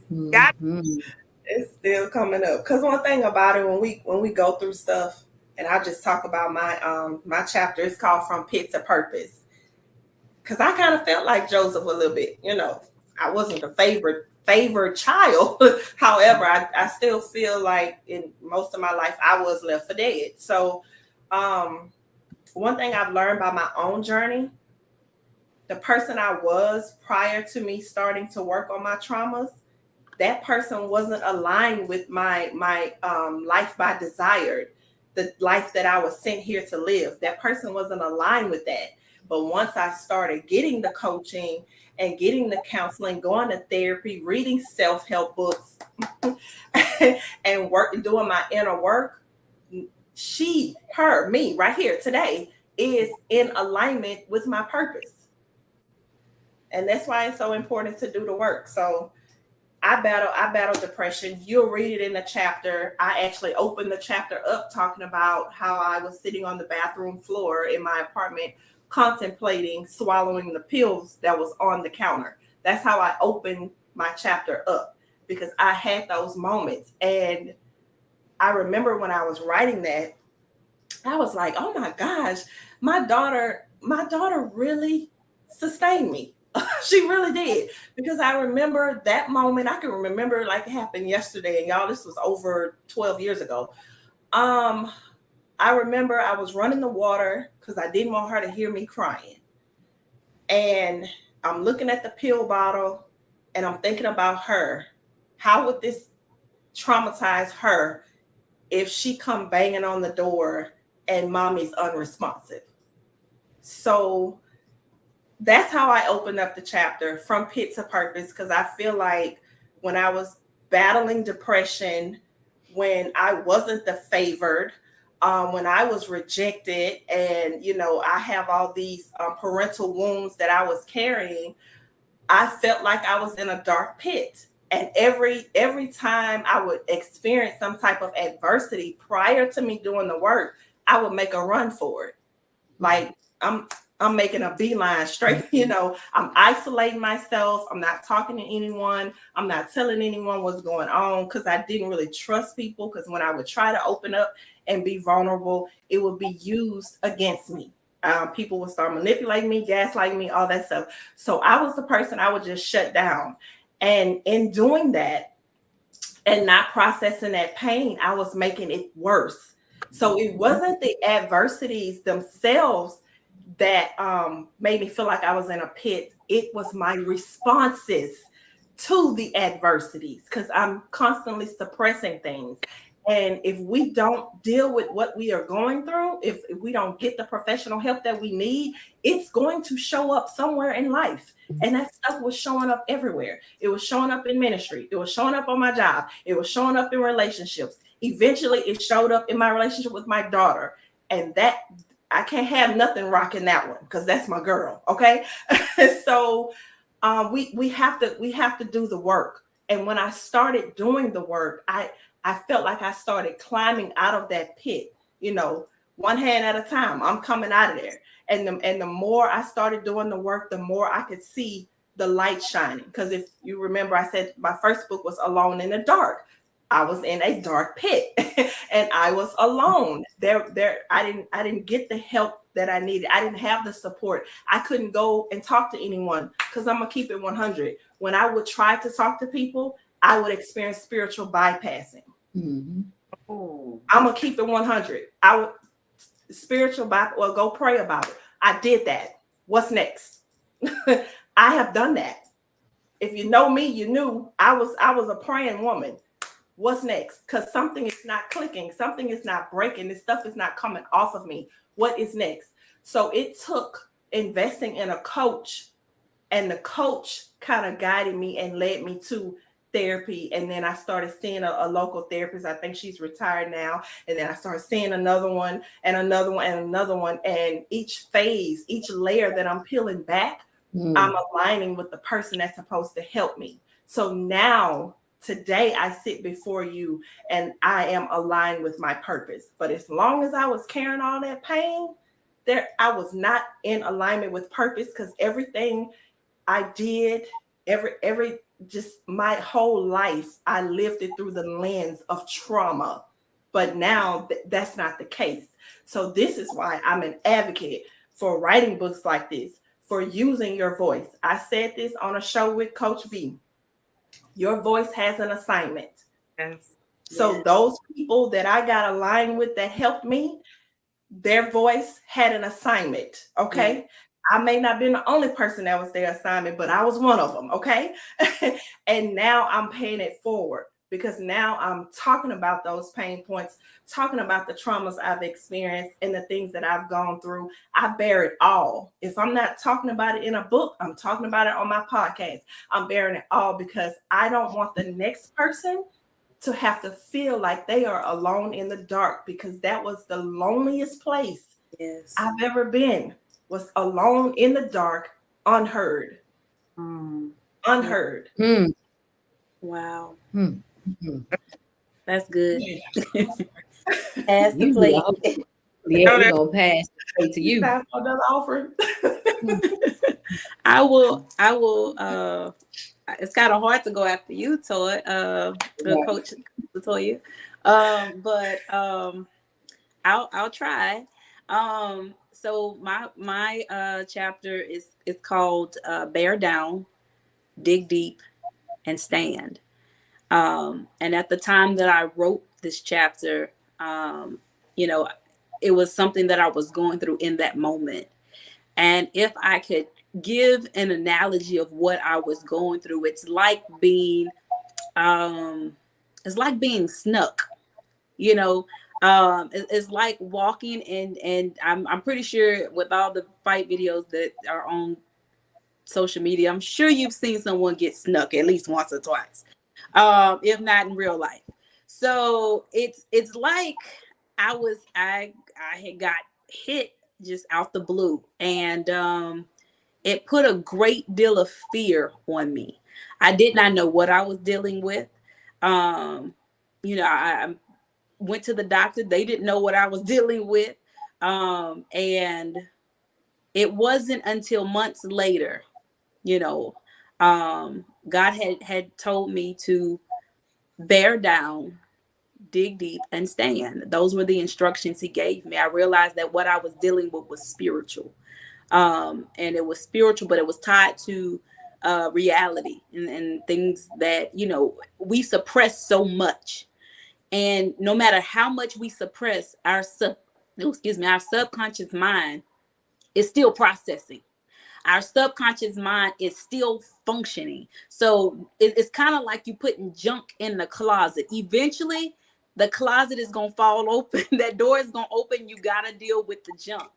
It's still coming up. Because one thing about it, when we go through stuff, and I just talk about my chapter, it's called From Pit to Purpose. Because I kind of felt like Joseph a little bit. I wasn't the favored child. However, I still feel like in most of my life I was left for dead. So one thing I've learned by my own journey the person I was prior to me starting to work on my traumas, that person wasn't aligned with my life by desired, the life that I was sent here to live. That person wasn't aligned with that. But once I started getting the coaching and getting the counseling, going to therapy, reading self-help books, and doing my inner work, me right here today is in alignment with my purpose. And that's why it's so important to do the work. So I battle depression. You'll read it in the chapter. I actually opened the chapter up talking about how I was sitting on the bathroom floor in my apartment contemplating swallowing the pills that was on the counter. That's how I opened my chapter up, because I had those moments. And I remember when I was writing that, I was like, oh my gosh, my daughter really sustained me. She really did. Because I remember that moment. I can remember like it happened yesterday. And y'all, this was over 12 years ago. I remember I was running the water because I didn't want her to hear me crying. And I'm looking at the pill bottle and I'm thinking about her. How would this traumatize her if she come banging on the door and mommy's unresponsive? So that's how I opened up the chapter, From Pit to Purpose, because I feel like when I was battling depression, when I wasn't the favored, when I was rejected, and I have all these parental wounds that I was carrying, I felt like I was in a dark pit. And every time I would experience some type of adversity prior to me doing the work, I would make a run for it. Like I'm making a beeline straight, I'm isolating myself. I'm not talking to anyone. I'm not telling anyone what's going on, because I didn't really trust people, because when I would try to open up and be vulnerable, it would be used against me. People would start manipulating me, gaslighting me, all that stuff. So I was the person I would just shut down. And in doing that and not processing that pain, I was making it worse. So it wasn't the adversities themselves that made me feel like I was in a pit. It was my responses to the adversities, because I'm constantly suppressing things. And if we don't deal with what we are going through, if we don't get the professional help that we need, it's going to show up somewhere in life. And that stuff was showing up everywhere. It was showing up in ministry. It was showing up on my job. It was showing up in relationships. Eventually, it showed up in my relationship with my daughter. And that, I can't have nothing rocking that one, because that's my girl. Okay. So we have to do the work. And when I started doing the work, I felt like I started climbing out of that pit, one hand at a time. I'm coming out of there. And the more I started doing the work, the more I could see the light shining. Because if you remember, I said my first book was Alone in the Dark. I was in a dark pit and I was alone. I didn't get the help that I needed. I didn't have the support. I couldn't go and talk to anyone, because I'm gonna keep it 100. When I would try to talk to people, I would experience spiritual bypassing. Mm-hmm. I'm gonna keep it 100. I would go pray about it. I did that. What's next? I have done that. If you know me, you knew I was a praying woman. What's next? Because something is not clicking. Something is not breaking. This stuff is not coming off of me. What is next? So it took investing in a coach, and the coach kind of guided me and led me to therapy. And then I started seeing a local therapist. I think she's retired now. And then I started seeing another one and another one and another one. And each phase, each layer that I'm peeling back, I'm aligning with the person that's supposed to help me. So now, today, I sit before you and I am aligned with my purpose. But as long as I was carrying all that pain, I was not in alignment with purpose, because everything I did, just my whole life, I lived it through the lens of trauma. But now that's not the case. So this is why I'm an advocate for writing books like this, for using your voice. I said this on a show with Coach V. Your voice has an assignment. Yes. So those people that I got aligned with that helped me, their voice had an assignment. Okay. I may not have been the only person that was their assignment, but I was one of them, okay? And now I'm paying it forward because now I'm talking about those pain points, talking about the traumas I've experienced and the things that I've gone through. I bear it all. If I'm not talking about it in a book, I'm talking about it on my podcast. I'm bearing it all because I don't want the next person to have to feel like they are alone in the dark, because that was the loneliest place I've ever been, was alone in the dark, unheard. Unheard. Wow. Mm-hmm. That's good. Yeah. Pass the plate. Yeah, we're gonna pass the plate to you. Pass another offering. I will it's kind of hard to go after you, Coach Latoya. But I'll try. So my chapter is called Bear Down, Dig Deep, and Stand. And at the time that I wrote this chapter, it was something that I was going through in that moment. And if I could give an analogy of what I was going through, it's like being snuck, it's like walking and I'm pretty sure with all the fight videos that are on social media, I'm sure you've seen someone get snuck at least once or twice, if not in real life. So it's like I had got hit just out the blue, and it put a great deal of fear on me. I did not know what I was dealing with. I went to the doctor. They didn't know what I was dealing with. And it wasn't until months later, God had told me to bear down, dig deep, and stand. Those were the instructions he gave me. I realized that what I was dealing with was spiritual. And it was spiritual, but it was tied to reality and things that, we suppress so much. And no matter how much we suppress, our subconscious mind is still processing. Our subconscious mind is still functioning. So it's kind of like you putting junk in the closet. Eventually, the closet is going to fall open. That door is going to open. You got to deal with the junk.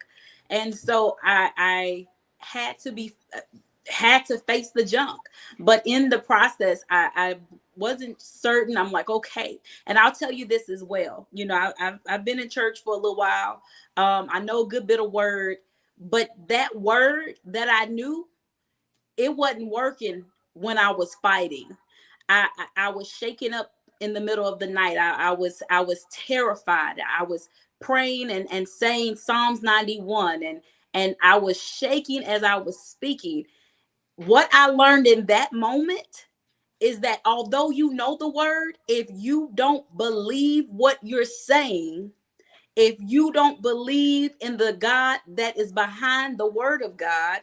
And so I had to face the junk. But in the process, I wasn't certain. I'm like, okay. And I'll tell you this as well. I've been in church for a little while. I know a good bit of word. But that word that I knew, it wasn't working when I was fighting. I was shaking up in the middle of the night. I was terrified. I was praying and saying Psalms 91, and I was shaking as I was speaking. What I learned in that moment is that although you know the word, if you don't believe what you're saying, if you don't believe in the God that is behind the word of God,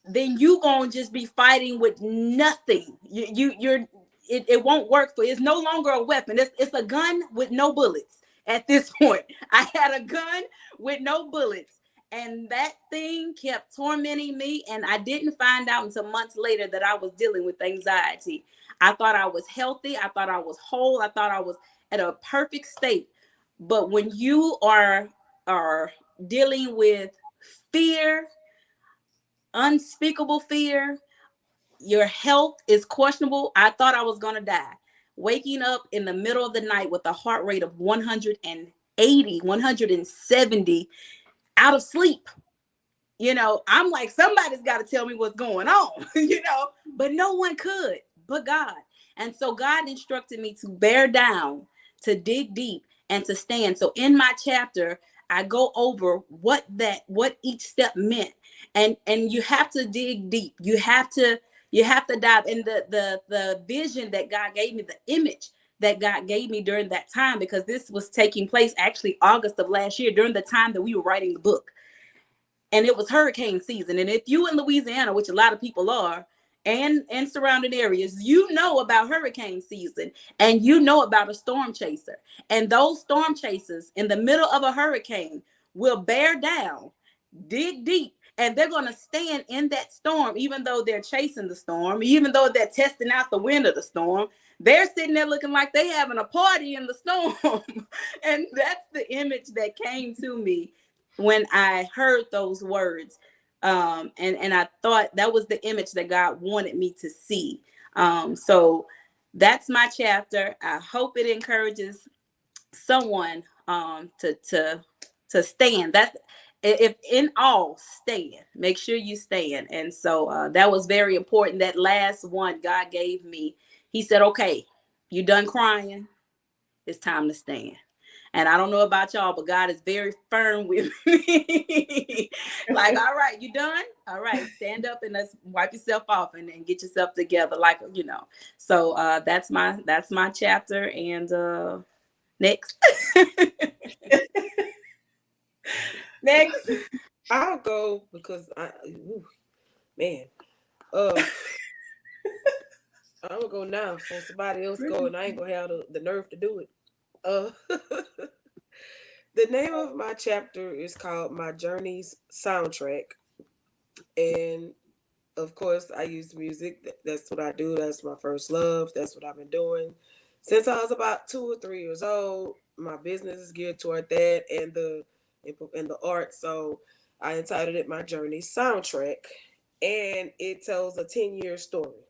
then you gonna just be fighting with nothing. It won't work for you. It's no longer a weapon. It's a gun with no bullets at this point. I had a gun with no bullets, and that thing kept tormenting me. And I didn't find out until months later that I was dealing with anxiety. I thought I was healthy. I thought I was whole. I thought I was at a perfect state. But when you are dealing with fear, unspeakable fear, your health is questionable. I thought I was going to die. Waking up in the middle of the night with a heart rate of 180, 170, out of sleep. I'm like, somebody's got to tell me what's going on, but no one could but God. And so God instructed me to bear down, to dig deep, and to stand. So in my chapter, I go over what each step meant. And you have to dig deep. You have to dive in the vision that God gave me, the image that God gave me during that time, because this was taking place actually August of last year, during the time that we were writing the book. And it was hurricane season. And if you in Louisiana, which a lot of people are, and surrounding areas, you know about hurricane season, and you know about a storm chaser. And those storm chasers in the middle of a hurricane will bear down, dig deep, and they're going to stand in that storm, even though they're chasing the storm, even though they're testing out the wind of the storm. They're sitting there looking like they having a party in the storm. And that's the image that came to me when I heard those words. And I thought that was the image that God wanted me to see. So that's my chapter. I hope it encourages someone to stand. That's, if in all, stand. Make sure you stand. And so that was very important. That last one God gave me, he said, okay, you done crying? It's time to stand. And I don't know about y'all, but God is very firm with me. Like, all right, you done? All right, stand up and let's wipe yourself off and get yourself together. Like, you know. So that's my chapter. And next. Next. I'll go because man. I'm gonna go now. So somebody else go, and I ain't gonna have the nerve to do it. The name of my chapter is called My Journey's Soundtrack. And of course, I use music. That's what I do. That's my first love. That's what I've been doing since I was about 2 or 3 years old. My business is geared toward that and the art. So I entitled it My Journey Soundtrack. And it tells a 10-year story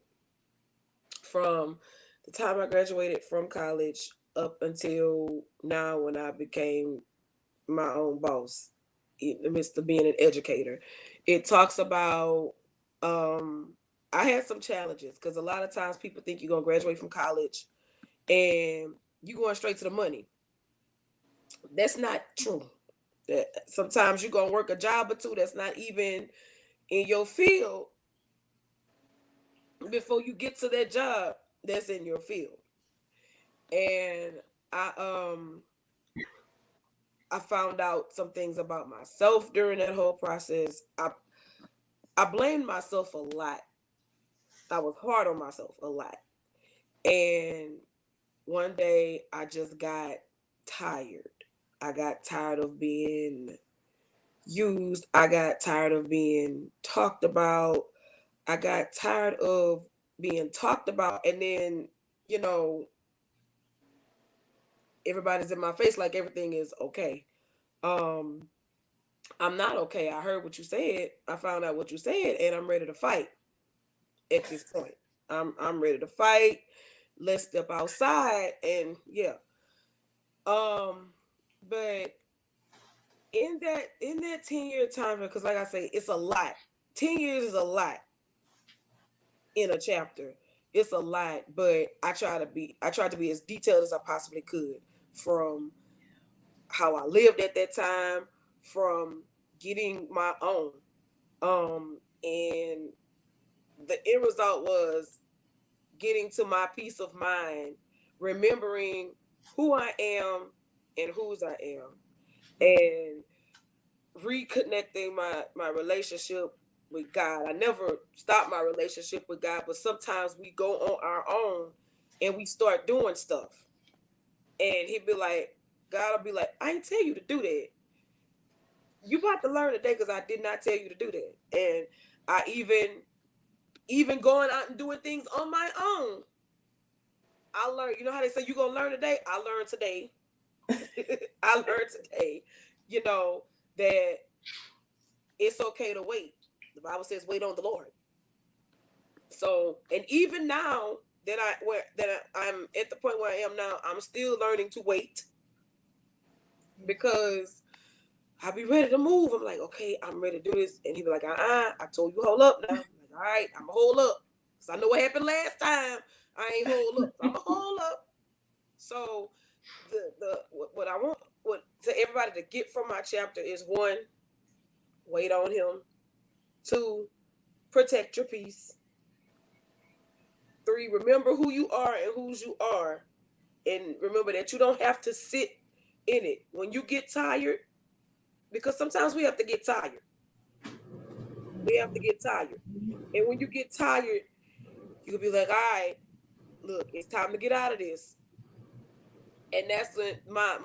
from the time I graduated from college up until now, when I became my own boss in the midst of being an educator. It talks about I had some challenges because a lot of times people think you're gonna graduate from college and you're going straight to the money. That's not true. That sometimes you're gonna work a job or two that's not even in your field before you get to that job that's in your field. And I found out some things about myself during that whole process. I blamed myself a lot. I was hard on myself a lot. And one day I just got tired. I got tired of being used. I got tired of being talked about. I got tired of being talked about. And then, you know, everybody's in my face like everything is okay. I'm not okay. I heard what you said. I found out what you said, and I'm ready to fight at this point. I'm ready to fight. Let's step outside and yeah. But in that 10-year time, because like I say, it's a lot. 10 years is a lot in a chapter. It's a lot, but I tried to be as detailed as I possibly could, from how I lived at that time, from getting my own. And the end result was getting to my peace of mind, remembering who I am and whose I am, and reconnecting my relationship with God. I never stopped my relationship with God, but sometimes we go on our own and we start doing stuff. And he'd be like, God will be like, I ain't tell you to do that. You about to learn today because I did not tell you to do that. And I even going out and doing things on my own, I learned, you know how they say you're going to learn today? I learned today. I learned today, you know, that it's okay to wait. The Bible says, wait on the Lord. So, and even now that I'm at the point where I am now, I'm still learning to wait, because I'll be ready to move. I'm like, okay, I'm ready to do this. And he'll be like, I told you hold up now. I'm like, all right, I'm gonna hold up. Because I know what happened last time. I ain't hold up. I'm gonna hold up. So what I want to everybody to get from my chapter is: 1, wait on him. 2, protect your peace. 3, remember who you are and whose you are. And remember that you don't have to sit in it. When you get tired, because sometimes we have to get tired. We have to get tired. And when you get tired, you can be like, all right, look, it's time to get out of this. And that's when my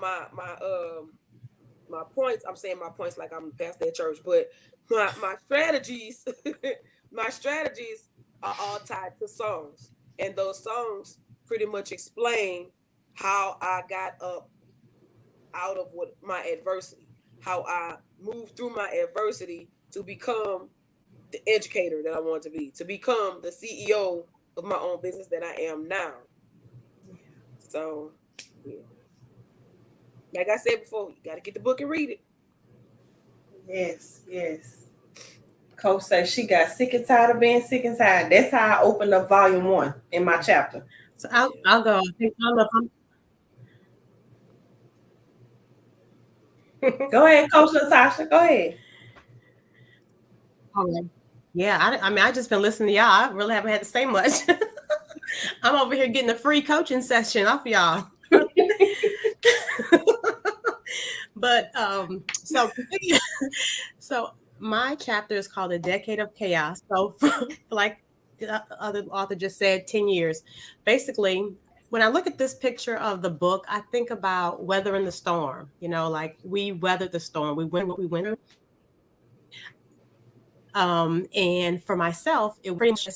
points, I'm saying my points like I'm pastor at church, but my strategies, my strategies are all tied to songs. And those songs pretty much explain how I got up out of what my adversity, how I moved through my adversity to become the educator that I want to become the CEO of my own business that I am now. So, yeah. Like I said before, you got to get the book and read it. Yes, yes. Coach says she got sick and tired of being sick and tired. That's how I opened up volume 1 in my chapter. So I'll go. I don't know if I'm Go ahead, Coach Latasha. Go ahead. Yeah, I mean, I just been listening to y'all. I really haven't had to say much. I'm over here getting a free coaching session off of y'all. But so my chapter is called A Decade of Chaos. So like the other author just said, 10 years. Basically, when I look at this picture of the book, I think about weathering the storm. You know, like we weathered the storm. We went what we went through. And for myself, it pretty much,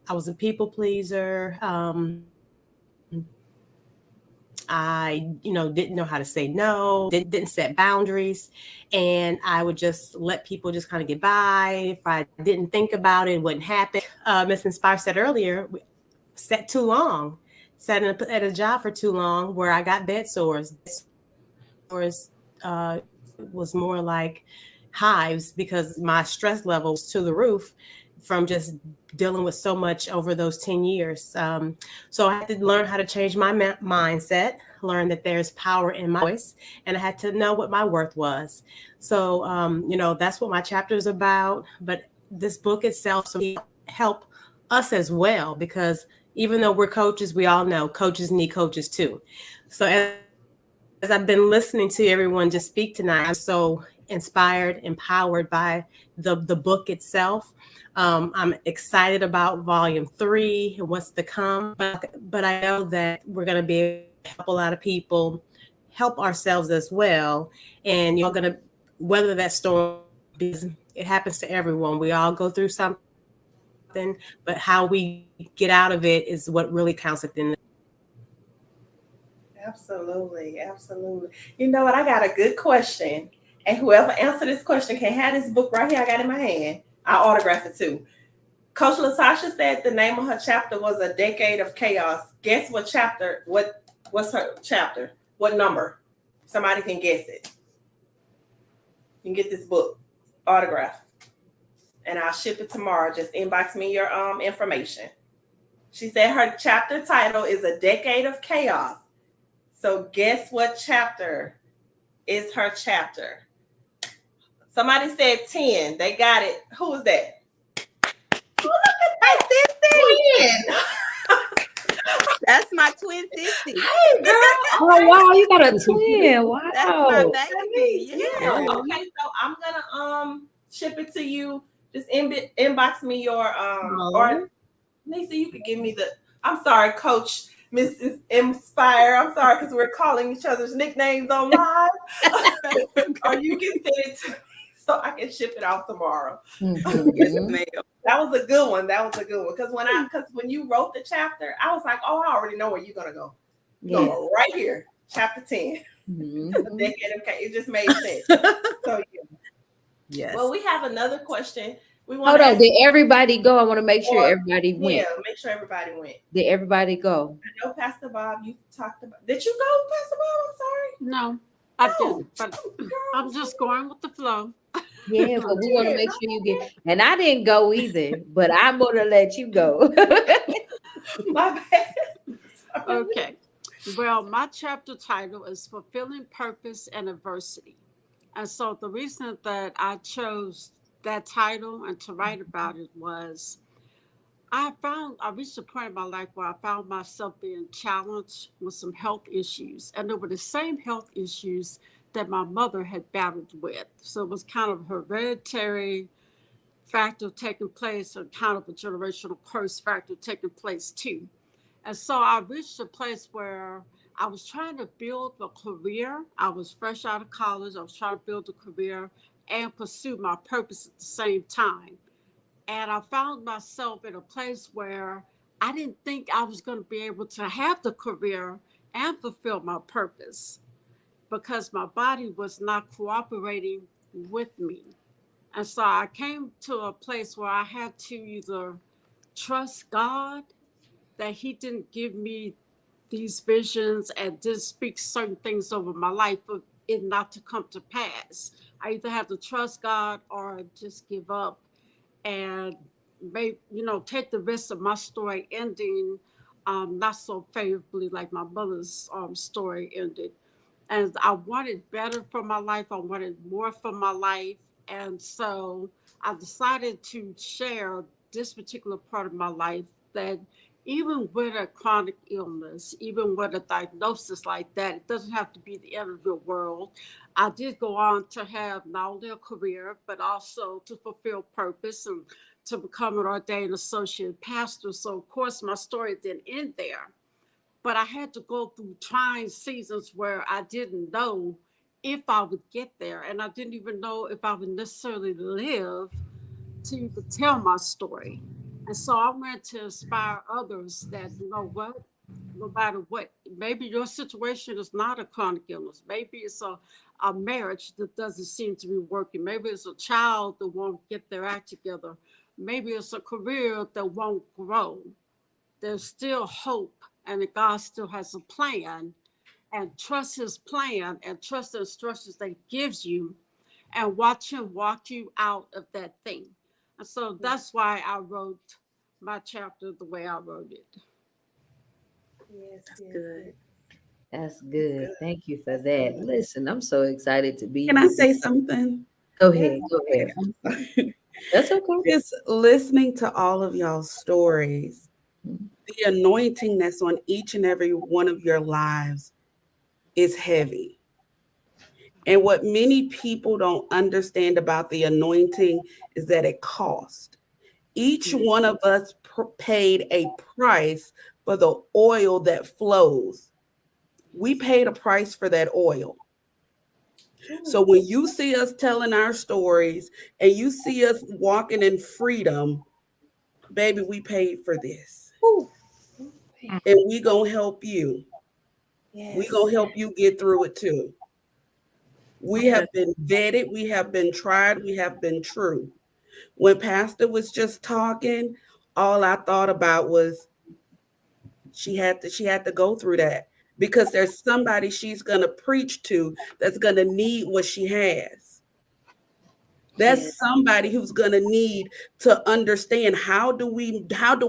I was a people pleaser. I, didn't know how to say no, didn't set boundaries. And I would just let people just kind of get by. If I didn't think about it, it wouldn't happen. Ms. Inspire said earlier, sat too long, sat at a job for too long where I got bed sores. Was more like hives because my stress levels to the roof from just dealing with so much over those 10 years. So I had to learn how to change my mindset, learn that there's power in my voice, and I had to know what my worth was. So, that's what my chapter is about. But this book itself will help us as well, because even though we're coaches, we all know coaches need coaches too. So as I've been listening to everyone just speak tonight, I'm so inspired, empowered by the book itself. I'm excited about volume 3 and what's to come, but I know that we're going to be able to help a lot of people, help ourselves as well. And you're going to weather that storm, because it happens to everyone. We all go through something, but how we get out of it is what really counts at the end. Absolutely, absolutely. You know what? I got a good question. And whoever answered this question can have this book right here I got in my hand. I'll autograph it too. Coach Latasha said the name of her chapter was A Decade of Chaos. Guess what chapter? What's her chapter? What number? Somebody can guess it. You can get this book autograph. And I'll ship it tomorrow. Just inbox me your information. She said her chapter title is A Decade of Chaos. So guess what chapter is her chapter? Somebody said 10. They got it. Who was that? Oh, look at that, That's my twin sister. Hey, girl. Oh, wow, you got a twin. Wow. That's my baby. Yeah. Okay, so I'm gonna ship it to you. Just inbox me your or Lisa, you could give me I'm sorry, Coach Mrs. Inspire. I'm sorry because we're calling each other's nicknames on live. Or you can send it to me so I can ship it out tomorrow. Mm-hmm. Yes, ma'am. That was a good one. Because when you wrote the chapter, I was like, oh, I already know where you're gonna go. Yeah. Go right here, chapter 10. Mm-hmm. It just made sense. So yeah. Yes. Well, we have another question. Hold on. Did everybody go? I want to make sure everybody went. Yeah, make sure everybody went. Did everybody go? I know Pastor Bob, you talked about. Did you go, Pastor Bob? I'm sorry. No, I didn't. But I'm just going with the flow. Yeah, but we want to make sure you get. And I didn't go either, but I'm going to let you go. My bad. Okay. Well, my chapter title is Fulfilling Purpose and Adversity. And so the reason that I chose that title and to write about it was I reached a point in my life where I found myself being challenged with some health issues. And they were the same health issues that my mother had battled with. So it was kind of a hereditary factor taking place, or kind of a generational curse factor taking place too. And so I reached a place where I was trying to build a career. I was fresh out of college. I was trying to build a career and pursue my purpose at the same time. And I found myself in a place where I didn't think I was going to be able to have the career and fulfill my purpose because my body was not cooperating with me. And so I came to a place where I had to either trust God that He didn't give me these visions and didn't speak certain things over my life for it not to come to pass. I either had to trust God or just give up and maybe, take the risk of my story ending not so favorably like my mother's story ended. And I wanted better for my life. I wanted more for my life. And so I decided to share this particular part of my life that even with a chronic illness, even with a diagnosis like that, it doesn't have to be the end of the world. I did go on to have not only a career, but also to fulfill purpose and to become an ordained associate pastor. So, of course, my story didn't end there. But I had to go through trying seasons where I didn't know if I would get there. And I didn't even know if I would necessarily live to even tell my story. And so I wanted to inspire others that, what, no matter what, maybe your situation is not a chronic illness. Maybe it's a marriage that doesn't seem to be working. Maybe it's a child that won't get their act together. Maybe it's a career that won't grow. There's still hope, and that God still has a plan, and trust His plan and trust the instructions that He gives you and watch Him walk you out of that thing. And so that's why I wrote my chapter the way I wrote it. Yes, That's good. That's good. Thank you for that. Listen, I'm so excited to be Can I here. say something? Go ahead. Go ahead. I'm sorry. That's okay. Just listening to all of y'all's stories, the anointing that's on each and every one of your lives is heavy. And what many people don't understand about the anointing is that it cost. Each one of us paid a price for the oil that flows. We paid a price for that oil. So when you see us telling our stories and you see us walking in freedom, baby, we paid for this. And we gonna help you. yes. We gonna help you get through it too. We have been vetted, we have been tried, we have been true. When Pastor was just talking, all I thought about was she had to go through that because there's somebody she's gonna preach to that's gonna need what she has. That's somebody who's gonna need to understand how do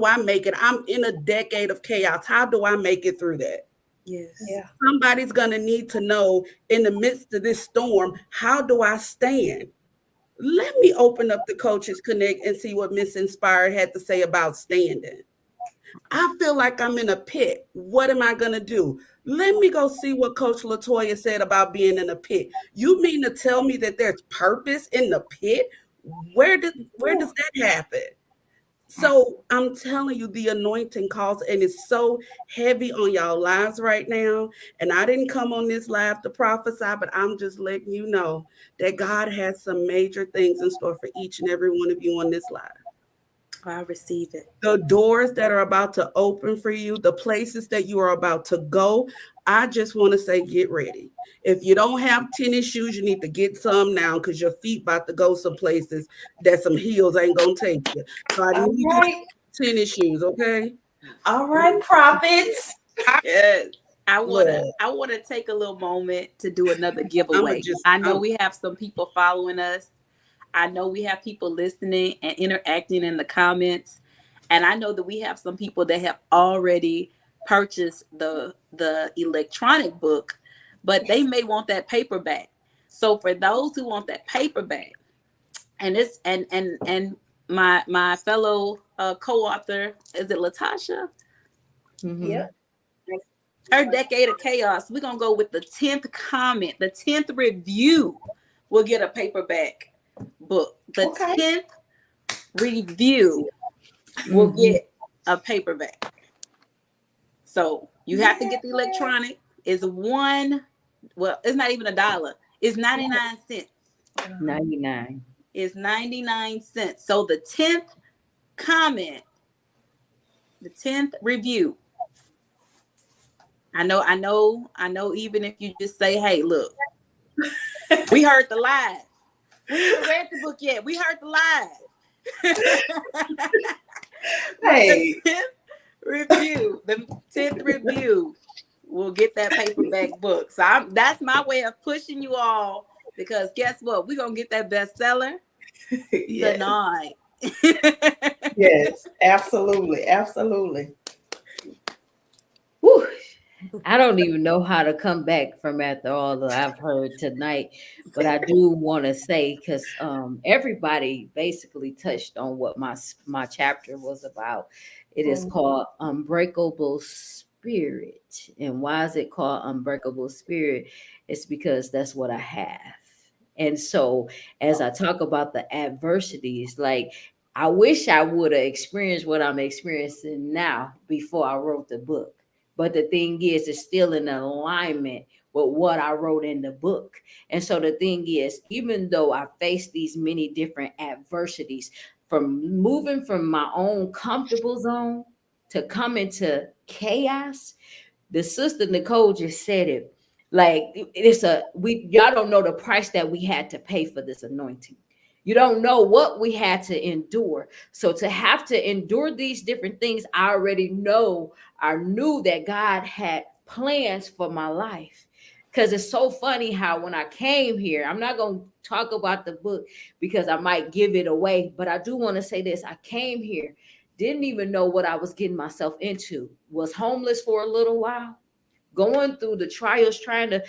I make it? I'm in a decade of chaos. How do I make it through that? Yes. Yeah. Somebody's gonna need to know in the midst of this storm, how do I stand? Let me open up the Coaches Connect and see what Miss Inspired had to say about standing. I feel like I'm in a pit. What am I gonna do? Let me go see what Coach Latoya said about being in a pit. You mean to tell me that there's purpose in the pit? Where does that happen? So I'm telling you, the anointing calls, and it's so heavy on y'all lives right now. And I didn't come on this live to prophesy, but I'm just letting you know that God has some major things in store for each and every one of you on this live. I receive it. The doors that are about to open for you, the places that you are about to go, I just want to say, get ready. If you don't have tennis shoes, you need to get some now because your feet about to go some places that some heels ain't going to take you. So I need you to get tennis shoes, okay? All right, prophets. Yes. I wanna take a little moment to do another giveaway. I know we have some people following us. I know we have people listening and interacting in the comments. And I know that we have some people that have already purchased the electronic book, but they may want that paperback. So for those who want that paperback, and it's and my fellow co-author, is it Latasha? Mhm. Yep. Her Decade of Chaos, we're gonna go with the 10th comment, the 10th review will get a paperback book. The 10th review will get a paperback. So you have to get the electronic. is one. Well, it's not even $1. It's 99 cents. 99. It's 99 cents. So the 10th comment, the 10th review. I know. Even if you just say, "Hey, look, we heard the lies. We haven't read the book yet. We heard the lies." Hey. The 10th review will get that paperback book. So that's my way of pushing you all, because guess what? We're gonna get that bestseller tonight. Yes, absolutely. Whew. I don't even know how to come back from after all that I've heard tonight, but I do want to say, because everybody basically touched on what my chapter was about. It is called Unbreakable Spirit. And why is it called Unbreakable Spirit? It's because that's what I have. And so as I talk about the adversities, like, I wish I would have experienced what I'm experiencing now before I wrote the book. But the thing is, it's still in alignment with what I wrote in the book. And so the thing is, even though I face these many different adversities, from moving from my own comfortable zone to coming to chaos, the sister Nicole just said it. Like, y'all don't know the price that we had to pay for this anointing. You don't know what we had to endure. So to have to endure these different things, I knew that God had plans for my life. Because it's so funny how when I came here, I'm not going to talk about the book because I might give it away, but I do want to say this. I came here, didn't even know what I was getting myself into, was homeless for a little while, going through the trials, trying to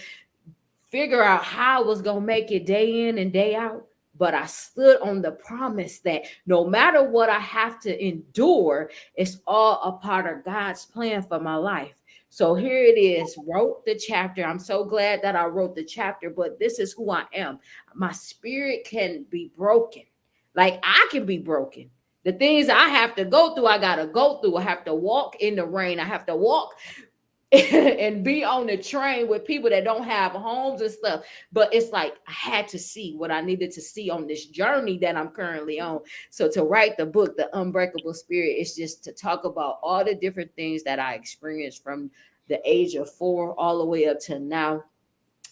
figure out how I was going to make it day in and day out. But I stood on the promise that no matter what I have to endure, it's all a part of God's plan for my life. So here it is, wrote the chapter. I'm so glad that I wrote the chapter, but this is who I am. My spirit can be broken. Like, I can be broken. The things I have to go through, I got to go through. I have to walk in the rain. I have to walk and be on the train with people that don't have homes and stuff. But it's like, I had to see what I needed to see on this journey that I'm currently on. So to write the book, The Unbreakable Spirit, is just to talk about all the different things that I experienced from the age of 4 all the way up to now.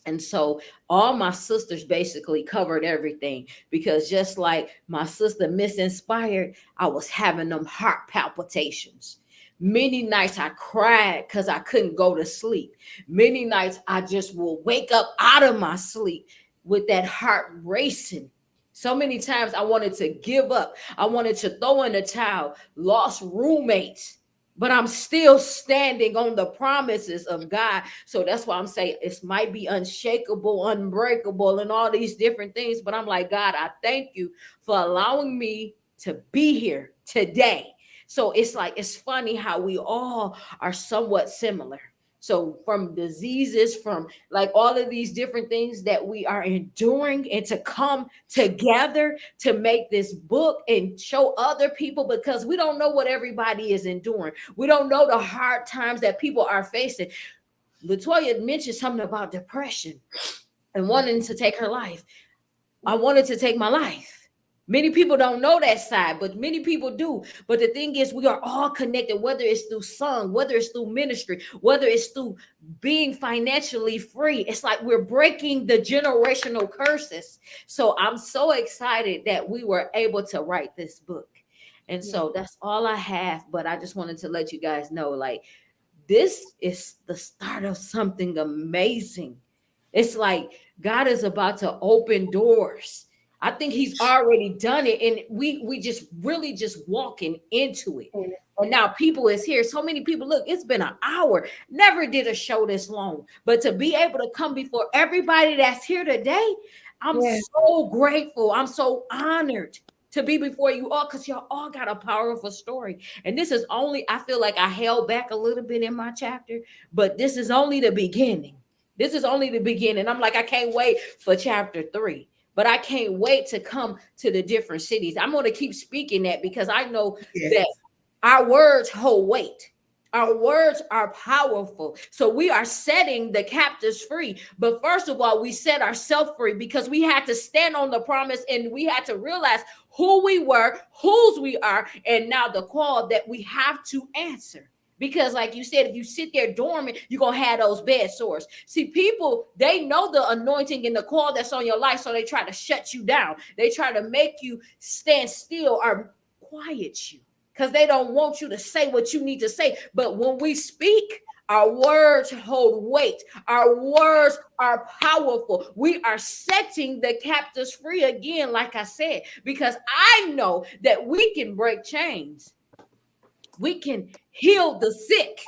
And so all my sisters basically covered everything, because just like my sister Miss Inspired, I was having them heart palpitations. Many nights I cried because I couldn't go to sleep. Many nights I just will wake up out of my sleep with that heart racing. So many times I wanted to give up. I wanted to throw in the towel, lost roommates, but I'm still standing on the promises of God. So that's why I'm saying it might be unshakable, unbreakable, and all these different things. But I'm like, God, I thank you for allowing me to be here today. So it's like, it's funny how we all are somewhat similar. So from diseases, from like all of these different things that we are enduring, and to come together to make this book and show other people, because we don't know what everybody is enduring. We don't know the hard times that people are facing. Latoya mentioned something about depression and wanting to take her life. I wanted to take my life. Many people don't know that side, but many people do. But the thing is, we are all connected, whether it's through song, whether it's through ministry, whether it's through being financially free. It's like we're breaking the generational curses. So I'm so excited that we were able to write this book. And so that's all I have. But I just wanted to let you guys know, like, this is the start of something amazing. It's like God is about to open doors. I think he's already done it, and we just really just walking into it. And now people is here. So many people, look, it's been an hour. Never did a show this long. But to be able to come before everybody that's here today, I'm so grateful. I'm so honored to be before you all, because y'all all got a powerful story. And this is only, I feel like I held back a little bit in my chapter, but this is only the beginning. This is only the beginning. I'm like, I can't wait for chapter 3. But I can't wait to come to the different cities. I'm going to keep speaking that, because I know that our words hold weight. Our words are powerful. So we are setting the captives free. But first of all, we set ourselves free because we had to stand on the promise and we had to realize who we were, whose we are, and now the call that we have to answer. Because like you said, if you sit there dormant, you're going to have those bed sores. See, people, they know the anointing and the call that's on your life, so they try to shut you down. They try to make you stand still or quiet you because they don't want you to say what you need to say. But when we speak, our words hold weight. Our words are powerful. We are setting the captives free again, like I said, because I know that we can break chains. We can heal the sick.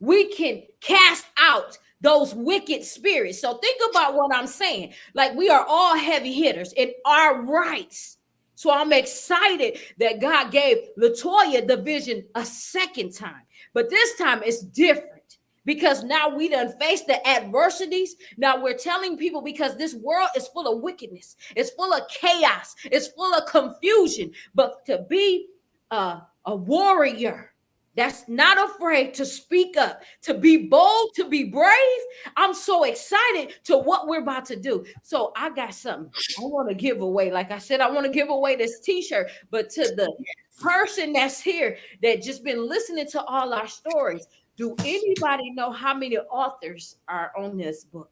We can cast out those wicked spirits. So think about what I'm saying. Like, we are all heavy hitters in our rights. So I'm excited that God gave Latoya the vision a second time. But this time it's different because now we done faced the adversities. Now we're telling people, because this world is full of wickedness. It's full of chaos. It's full of confusion. But to be a warrior that's not afraid to speak up, to be bold, to be brave. I'm so excited to what we're about to do. So I got something I want to give away. Like I said, I want to give away this t-shirt, but to the person that's here that just been listening to all our stories, do anybody know how many authors are on this book?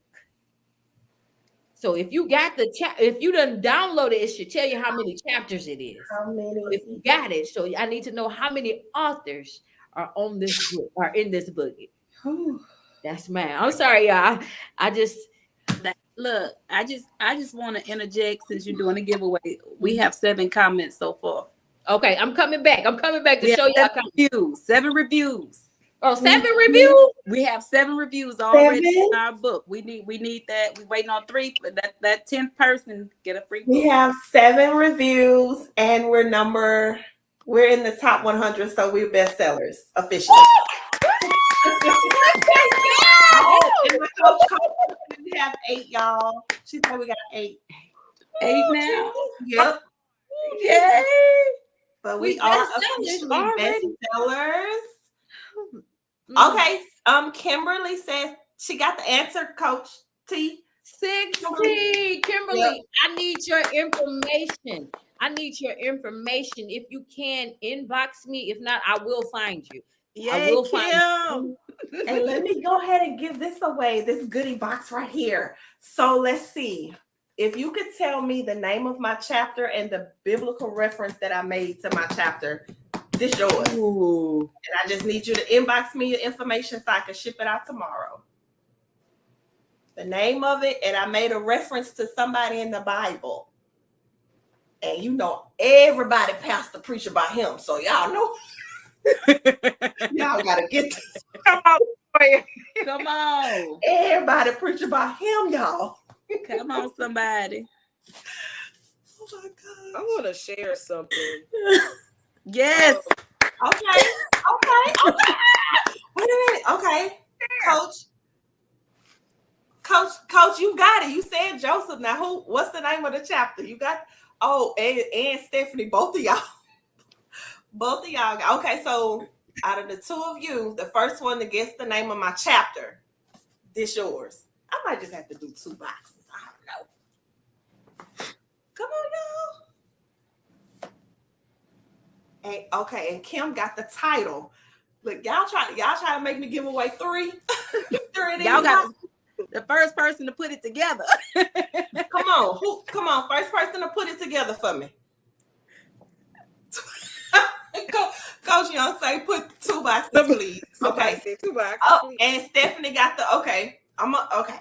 So if you got if you done downloaded it, should tell you how many chapters it is. How many? So if you got it, so I need to know how many authors are on this book, are in this book. That's mine. I'm sorry, y'all. I just want to interject since you're doing a giveaway. We have 7 comments so far. Okay, I'm coming back. I'm coming back to show y'all 7 reviews. Oh, 7 reviews? We have 7 reviews already in our book. We need that. We're waiting on 3, but that 10th person get a free book. We have 7 reviews and we're in the top 100, so we're bestsellers officially. We have 8, y'all. She said we got 8. 8 now? Yep. Yay! But we are officially bestsellers. Okay. Kimberly says she got the answer, Coach T. 60. Kimberly, yep. I need your information. If you can, inbox me. If not, I will find you. I will find you. And let me go ahead and give this away, this goodie box right here. So let's see. If you could tell me the name of my chapter and the biblical reference that I made to my chapter, this yours. Ooh. And I just need you to inbox me your information so I can ship it out tomorrow. The name of it, and I made a reference to somebody in the Bible. And you know, everybody pastor preach about him. So y'all know. Y'all gotta get this. Come on. Everybody preach about him, y'all. Come on, somebody. Oh my God. I want to share something. Yes. Okay. Wait a minute. Okay. Coach, you got it. You said Joseph. Now what's the name of the chapter? You got and Stephanie, both of y'all. Both of y'all. Okay, so out of the 2 of you, the first one to guess the name of my chapter, this yours. I might just have to do 2 boxes. I don't know. Come on, y'all. And Kim got the title. Look, y'all try to make me give away 3. 3 y'all got the first person to put it together. Come on, first person to put it together for me. Coach Young say put 2 boxes, please. Okay, 2 boxes. Oh, and Stephanie got the okay. Okay.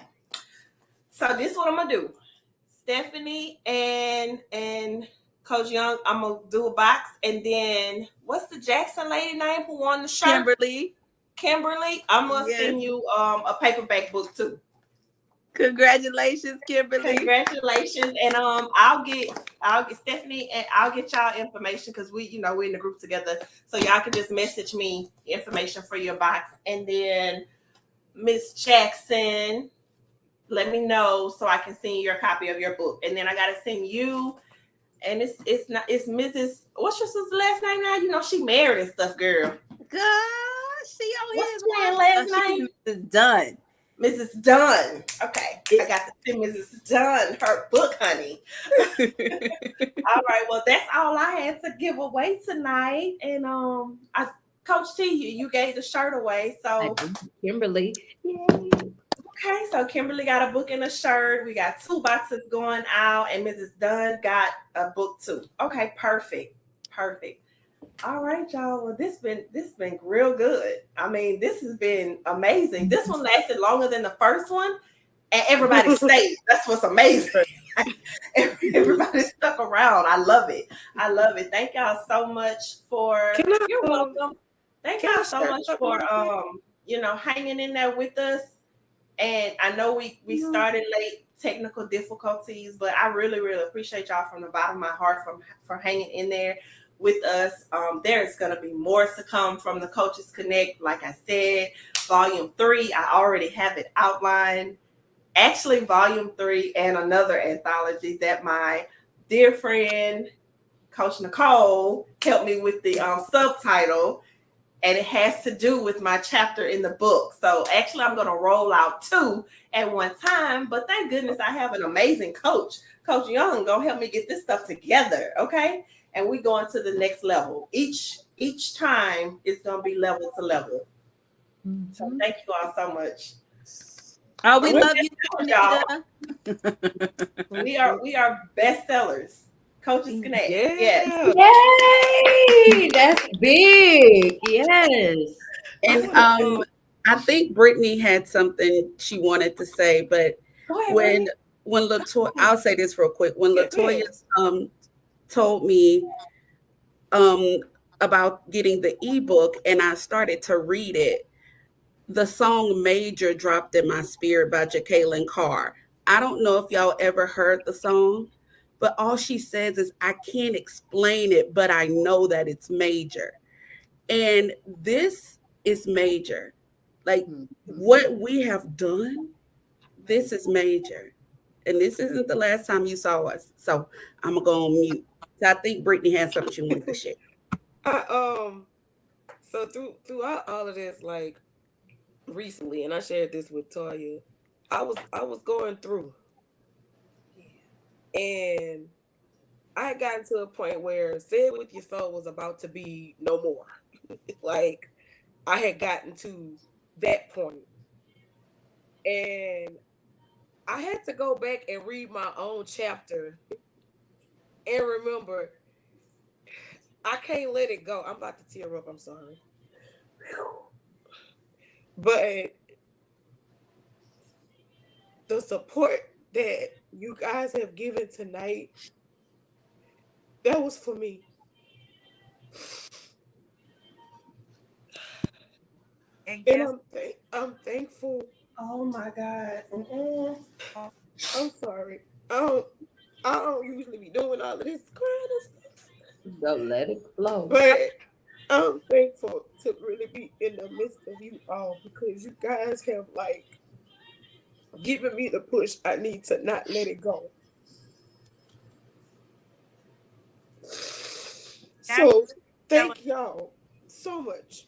So this is what I'm gonna do. Stephanie and Coach Young, I'm gonna do a box, and then what's the Jackson lady name who won the shirt? Kimberly. I'm gonna send you a paperback book too. Congratulations, Kimberly. Congratulations. And I'll get Stephanie, and I'll get y'all information because we're in the group together. So y'all can just message me information for your box. And then Miss Jackson, let me know so I can send you your copy of your book. And then I gotta send you, and it's Mrs. What's your sister's last name now? She married and stuff, girl. Gosh, she on What's here? your last Oh, she's name? Mrs. Dunn. Mrs. Dunn. Okay. I got to see Mrs. Dunn, her book, honey. All right. Well, that's all I had to give away tonight. And Coach T, you gave the shirt away. So Kimberly. Yay. okay, so Kimberly got a book and a shirt. We got 2 boxes going out, and Mrs. Dunn got a book too. Okay, perfect. All right, y'all. Well, this been real good. I mean, this has been amazing. This one lasted longer than the first one, and everybody stayed. That's what's amazing. Everybody stuck around. I love it. Thank y'all so much for. You're welcome. Thank y'all so much for hanging in there with us. And I know we started late, technical difficulties, but I really, really appreciate y'all from the bottom of my heart for hanging in there with us. There's going to be more to come from the Coaches Connect. Like I said, Volume 3, I already have it outlined. Actually, Volume 3 and another anthology that my dear friend, Coach Nicole, helped me with the subtitle. And it has to do with my chapter in the book. So actually, I'm going to roll out 2 at one time. But thank goodness I have an amazing coach. Coach Young going to help me get this stuff together, okay? And we going to the next level. Each time it's going to be level to level. So thank you all so much. Oh, we love you, y'all. We are bestsellers. Coaches Connect. Yay! That's big. Yes. And I think Brittany had something she wanted to say, but when Latoya, I'll say this real quick. When Latoya told me about getting the ebook and I started to read it, the song Major dropped in my spirit by Jacqueline Carr. I don't know if y'all ever heard the song, but all she says is, I can't explain it, but I know that it's major. And this is major. Like what we have done, this is major. And this isn't the last time you saw us. So I'm going to go on mute. So I think Brittany has something she wanted to share. So throughout all of this, like recently, and I shared this with Toya, I was going through. And I had gotten to a point where Say It With Your Soul was about to be no more. Like, I had gotten to that point. And I had to go back and read my own chapter and remember, I can't let it go. I'm about to tear up. I'm sorry. But the support that you guys have given tonight, that was for me. And I'm thankful. Oh my God. I'm sorry. I don't usually be doing all of this crying and stuff. Don't let it flow. But I'm thankful to really be in the midst of you all because you guys have like given me the push I need to not let it go. So thank y'all so much.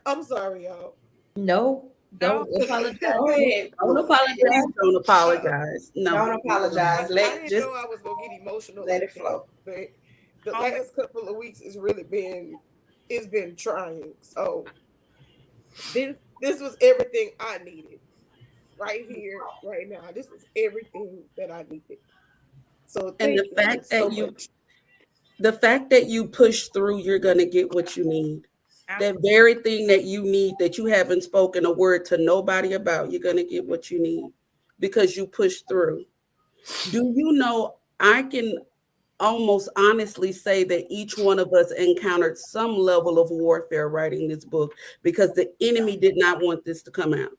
I'm sorry, y'all. No, don't apologize. Go ahead. Don't apologize. Don't apologize. No. Don't apologize. I didn't know I was gonna get emotional. Let it flow. But the last couple of weeks has really been trying. So this was everything I needed. Right here, right now. This was everything that I needed. So and the fact that you push through, you're gonna get what you need. That very thing that you need, that you haven't spoken a word to nobody about, you're gonna get what you need because you push through. Do you know, I can almost honestly say that each one of us encountered some level of warfare writing this book because the enemy did not want this to come out.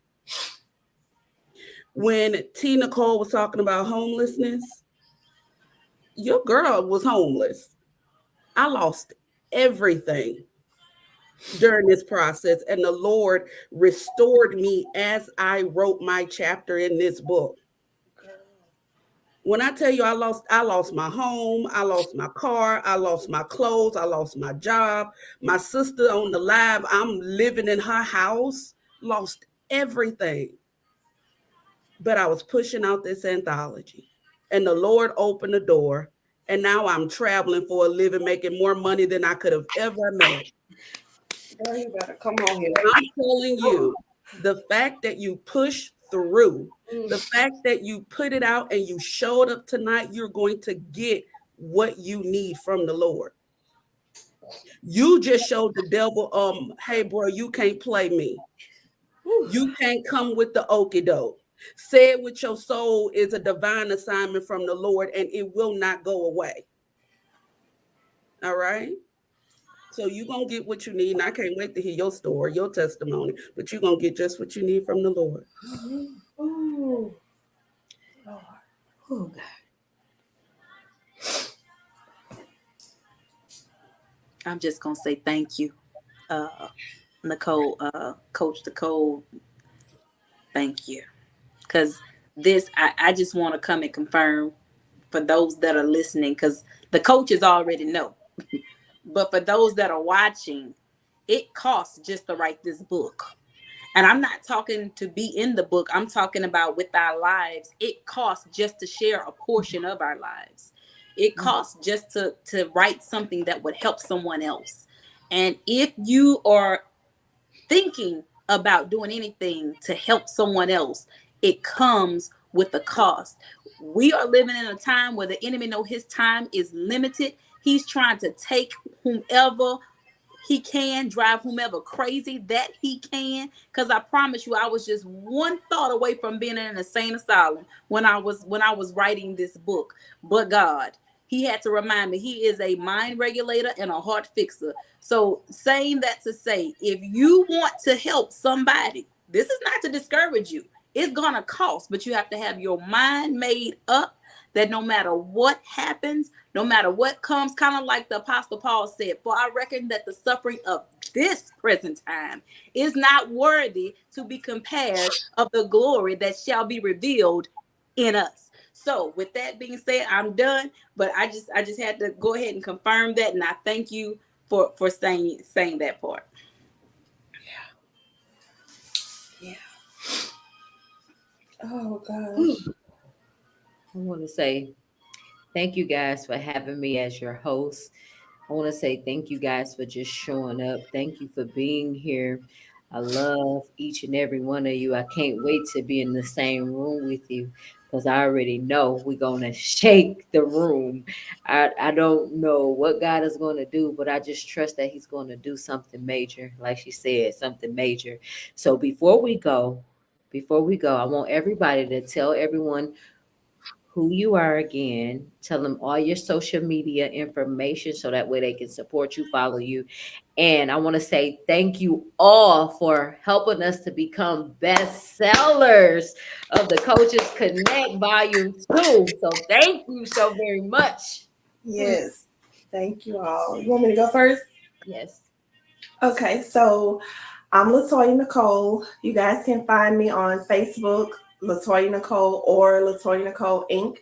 When T. Nicole was talking about homelessness, your girl was homeless. I lost everything during this process, and the Lord restored me as I wrote my chapter in this book. When I tell you I lost my home, I lost my car, I lost my clothes, I lost my job. My sister on the live, I'm living in her house, lost everything. But I was pushing out this anthology, and the Lord opened the door, and now I'm traveling for a living, making more money than I could have ever imagined. Girl, you better come on here. I'm telling you, the fact that you push through, the fact that you put it out and you showed up tonight, you're going to get what you need from the Lord. You just showed the devil, hey, bro, you can't play me. You can't come with the okie doke. Say it with your soul is a divine assignment from the Lord, and it will not go away. All right? So you're going to get what you need, and I can't wait to hear your story, your testimony, but you're going to get just what you need from the Lord. Ooh. Oh, God. I'm just gonna say thank you, Nicole, Coach Nicole. Thank you, because this I just want to come and confirm for those that are listening, because the coaches already know, but for those that are watching, it costs just to write this book. And I'm not talking to be in the book. I'm talking about with our lives. It costs just to share a portion of our lives. It costs just to write something that would help someone else. And if you are thinking about doing anything to help someone else, it comes with a cost. We are living in a time where the enemy knows his time is limited. He's trying to take whomever he can, drive whomever crazy that he can. Because I promise you, I was just one thought away from being in an insane asylum when I was writing this book. But God, he had to remind me he is a mind regulator and a heart fixer. So saying that to say, if you want to help somebody, this is not to discourage you. It's gonna cost, but you have to have your mind made up that no matter what happens, no matter what comes, kind of like the Apostle Paul said, for I reckon that the suffering of this present time is not worthy to be compared of the glory that shall be revealed in us. So with that being said, I'm done, but I just had to go ahead and confirm that, and I thank you for saying that part. Yeah. Oh gosh. I want to say thank you guys for having me as your host. I want to say thank you guys for just showing up. Thank you for being here. I love each and every one of you. I can't wait to be in the same room with you because I already know we're going to shake the room. I don't know what God is going to do, but I just trust that he's going to do something major. Like she said, something major. So before we go, I want everybody to tell everyone who you are again. Tell them all your social media information so that way they can support you, follow you. And I want to say thank you all for helping us to become bestsellers of the Coaches Connect Volume 2. So thank you so very much. Yes. Thank you all. You want me to go first? Yes. Okay, so I'm Latoya Nicole. You guys can find me on Facebook, Latoya Nicole, or Latoya Nicole Inc.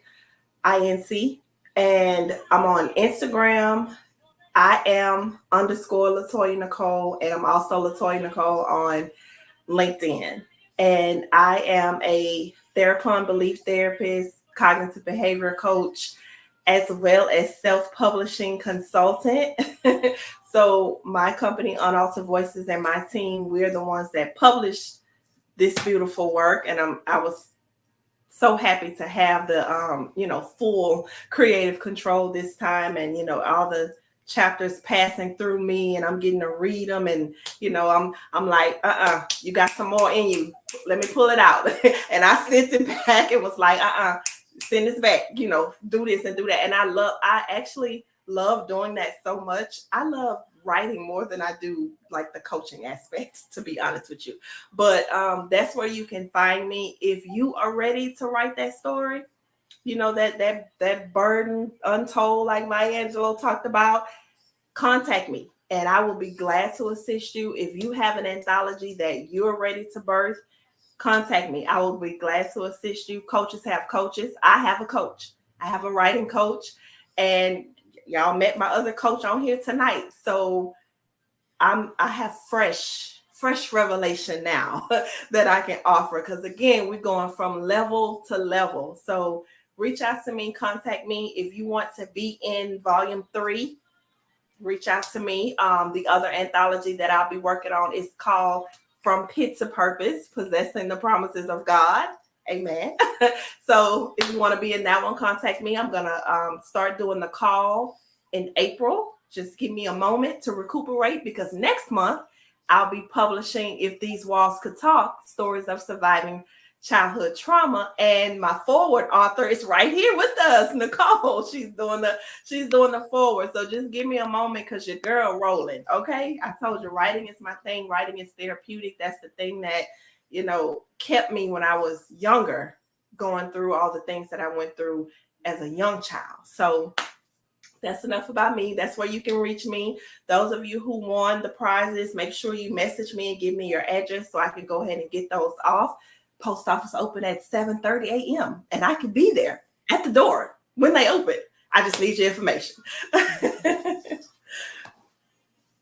INC. And I'm on Instagram. I am _Latoya Nicole, and I'm also Latoya Nicole on LinkedIn. And I am a Therapon belief therapist, cognitive behavior coach, as well as self-publishing consultant. So my company, Unaltered Voices, and my team, we're the ones that publish this beautiful work. And I was so happy to have the full creative control this time, and all the chapters passing through me, and I'm getting to read them, and I'm like, you got some more in you, let me pull it out. And I sent it back and was like, send this back, do this and do that. And I actually love doing that so much. I love writing more than I do like the coaching aspects, to be honest with you. But that's where you can find me if you are ready to write that story. That burden untold, like Maya Angelou talked about. Contact me and I will be glad to assist you. If you have an anthology that you're ready to birth, contact me. I will be glad to assist you. Coaches have coaches. I have a coach. I have a writing coach, and y'all met my other coach on here tonight. So I have fresh revelation now that I can offer. Because again, we're going from level to level. So reach out to me, contact me if you want to be in volume 3. Reach out to me. The other anthology that I'll be working on is called From Pit to Purpose, Possessing the Promises of God. Amen. So if you want to be in that one, contact me. I'm going to start doing the call in April. Just give me a moment to recuperate, because next month I'll be publishing If These Walls Could Talk, Stories of Surviving Childhood Trauma, and my forward author is right here with us, Nicole. She's doing the forward. So just give me a moment, because your girl rolling. Okay, I told you, writing is my thing. Writing is therapeutic. That's the thing that kept me when I was younger, going through all the things that I went through as a young child. So that's enough about me. That's where you can reach me. Those of you who won the prizes, make sure you message me and give me your address so I can go ahead and get those off. Post office open at 7:30 a.m. and I can be there at the door when they open. I just need your information.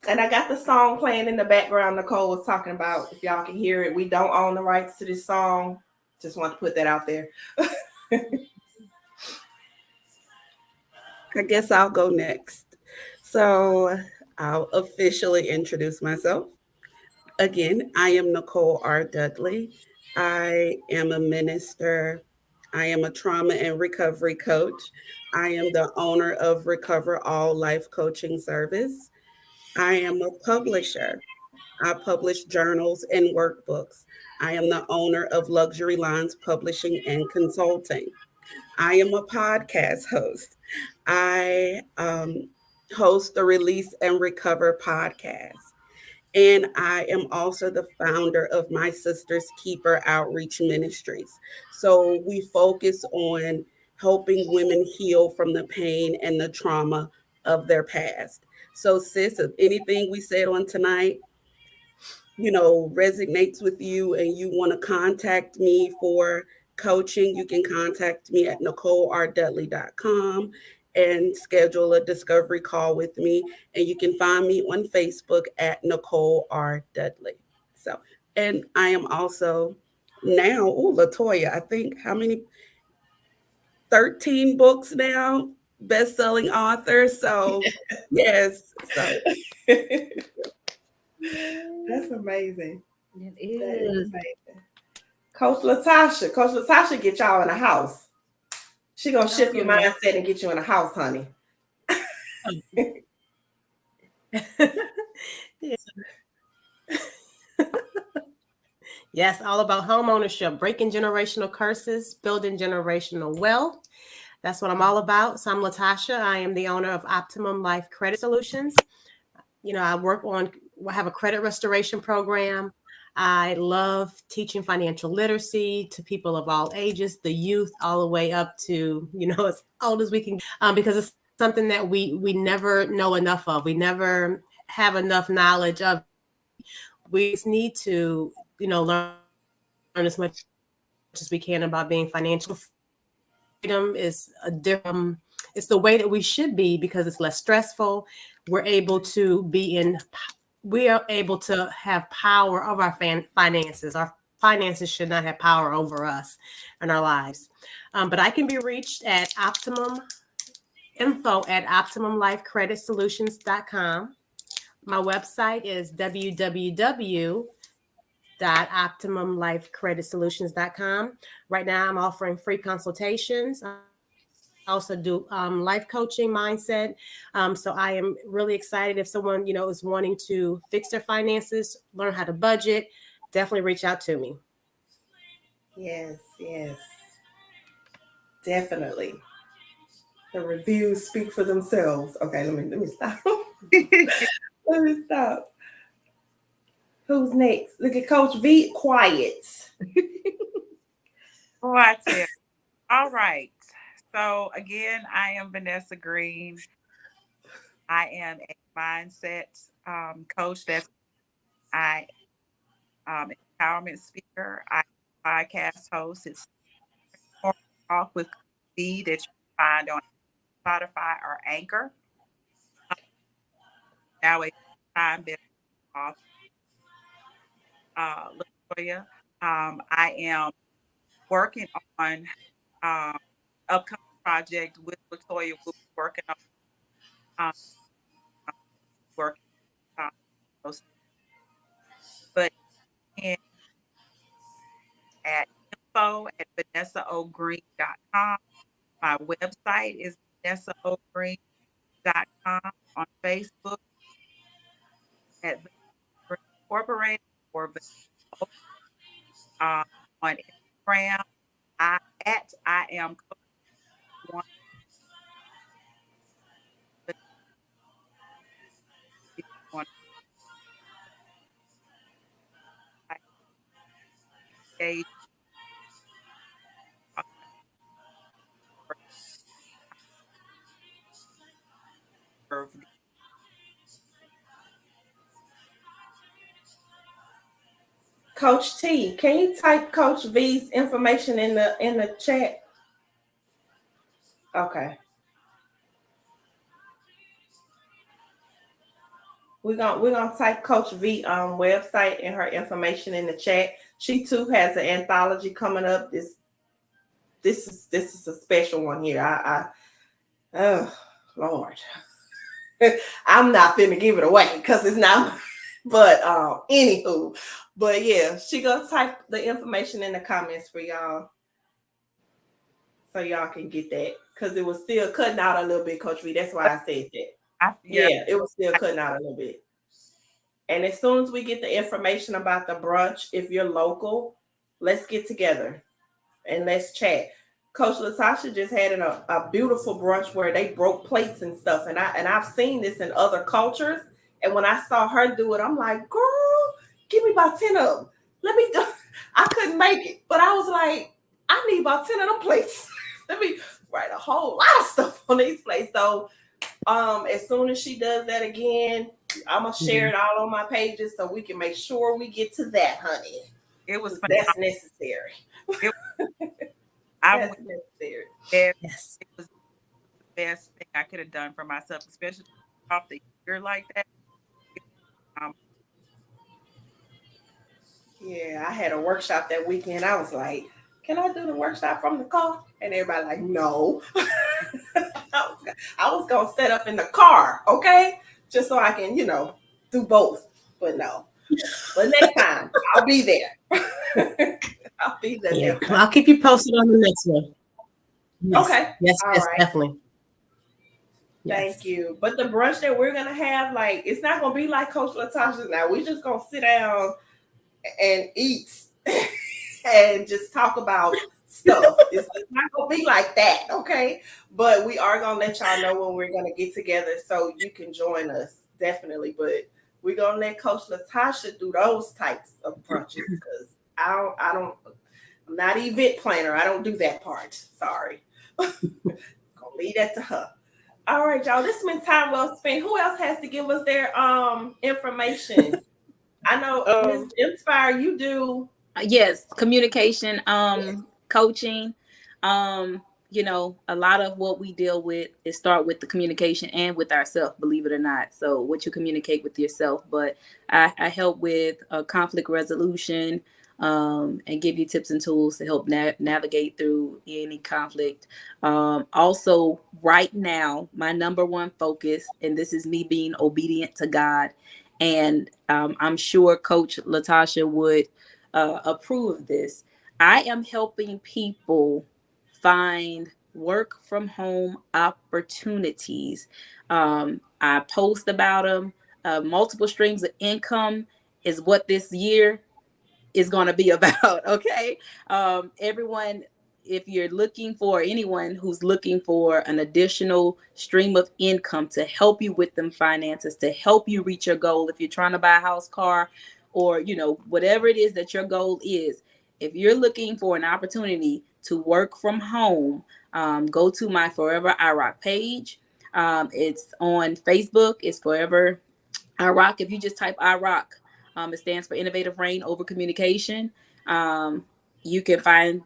And I got the song playing in the background Nicole was talking about. If y'all can hear it, we don't own the rights to this song. Just want to put that out there. I guess I'll go next. So I'll officially introduce myself. Again, I am Nicole R. Dudley. I am a minister. I am a trauma and recovery coach. I am the owner of Recover All Life Coaching Service. I am a publisher. I publish journals and workbooks. I am the owner of Luxury Lines Publishing and Consulting. I am a podcast host. I host the Release and Recover podcast. And I am also the founder of My Sister's Keeper Outreach Ministries. So we focus on helping women heal from the pain and the trauma of their past. So, sis, if anything we said on tonight, resonates with you and you want to contact me for coaching, you can contact me at NicoleRDudley.com and schedule a discovery call with me. And you can find me on Facebook at Nicole R. Dudley. So, and I am also now, Latoya, I think how many? 13 books now, best-selling author. So, yes. So. That's amazing. It is. Amazing. Coach Latasha get y'all in a house. She gonna shift your mindset and get you in a house, honey. Yes, all about home ownership, breaking generational curses, building generational wealth. That's what I'm all about. So I'm Latasha. I am the owner of Optimum Life Credit Solutions. I have a credit restoration program. I love teaching financial literacy to people of all ages, the youth, all the way up to, as old as we can, because it's something that we never know enough of. We never have enough knowledge of. We just need to, learn as much as we can about being financial freedom. Is a different. It's the way that we should be, because it's less stressful. We are able to have power over our finances. Our finances should not have power over us and our lives. But I can be reached at info@optimumlifecreditsolutions.com. My website is www.optimumlifecreditsolutions.com. Right now, I'm offering free consultations. I also do life coaching, mindset. So I am really excited if someone, is wanting to fix their finances, learn how to budget, definitely reach out to me. Yes. Definitely. The reviews speak for themselves. Okay, let me stop. Let me stop. Who's next? Look at Coach V. Quiet. Oh, I tell you. All right. So again, I am Vanessa Green. I am a mindset coach. I empowerment speaker. I podcast host. It's Morning Talk with V that you can find on Spotify or Anchor. Now a time been off. Latoya. I am working on upcoming project with Latoya. We'll be working on working on those, but in at info@vanessaogreen.com. My website is vanessaogreen.com. On Facebook at Vanessa Green Incorporated or Vanessa, on Instagram I am Coach One. If you want to engage, Coach T, can you type Coach V's information in the chat? Okay. We're gonna type Coach V website and her information in the chat. She too has an anthology coming up. This is a special one here. Oh Lord. I'm not finna give it away because it's not, but anywho, but yeah, she gonna type the information in the comments for y'all so y'all can get that, because it was still cutting out a little bit, Coach V. That's why I said that. Yeah, it was still cutting out a little bit. And as soon as we get the information about the brunch, if you're local, let's get together and let's chat. Coach Latasha just had a beautiful brunch where they broke plates and stuff. And I've seen this in other cultures. And when I saw her do it, I'm like, girl, give me about 10 of them. Let me do. I couldn't make it, but I was like, I need about 10 of them plates. Let me write a whole lot of stuff on these plates. So as soon as she does that again, I'm gonna share it all on my pages so we can make sure we get to that, honey. That's necessary. That's necessary. Yes. It was the best thing I could have done for myself, especially off the year like that. Yeah, I had a workshop that weekend. I was like, can I do the workshop from the car? And everybody like, no. I was going to set up in the car, okay? Just so I can, do both. But no. But next time, I'll be there. I'll be there. Yeah, I'll keep you posted on the next one. Yes. Okay. Yes, all yes, right. definitely. Thank you. But the brunch that we're going to have, it's not going to be like Coach Latasha's now. We're just going to sit down and eat and just talk about stuff. It's not going to be like that, okay? But we are going to let y'all know when we're going to get together so you can join us, definitely. But we're going to let Coach Latasha do those types of brunches because I'm not an event planner. I don't do that part. Sorry. Gonna leave that to her. All right, y'all. This has been time well spent. Who else has to give us their information? I know Ms. Inspire, you do. Yes, communication, coaching. A lot of what we deal with is start with the communication and with ourselves, believe it or not. So what you communicate with yourself, but I help with conflict resolution and give you tips and tools to help navigate through any conflict. Also, right now, my number one focus, and this is me being obedient to God, and I'm sure Coach Latasha would approve of this. I am helping people find work from home opportunities. I post about them. Multiple streams of income is what this year is going to be about. Okay. Everyone, if you're looking for anyone who's looking for an additional stream of income to help you with them finances, to help you reach your goal, if you're trying to buy a house, car, or, whatever it is that your goal is, if you're looking for an opportunity to work from home, go to my Forever iRock page. It's on Facebook. It's Forever iRock. If you just type iRock, it stands for Innovative Reign Over Communication. you can find,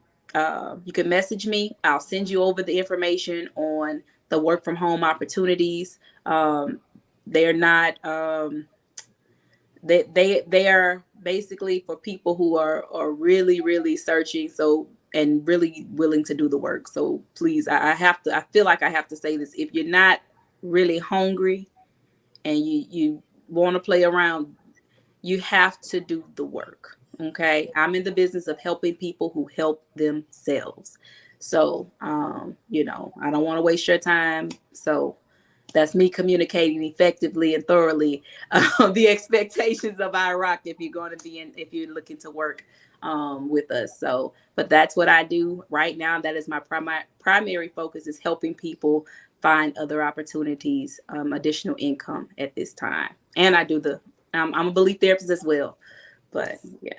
you can message me. I'll send you over the information on the work from home opportunities. They're not, they are basically for people who are really, really searching. So, and really willing to do the work. So please, I feel like I have to say this. If you're not really hungry and you want to play around, you have to do the work. Okay. I'm in the business of helping people who help themselves. So, you know, I don't want to waste your time. So that's me communicating effectively and thoroughly the expectations of IROC if you're going to be in, if you're looking to work with us. So, but that's what I do right now. That is my primary focus, is helping people find other opportunities, additional income at this time. And I do I'm a belief therapist as well, but yeah.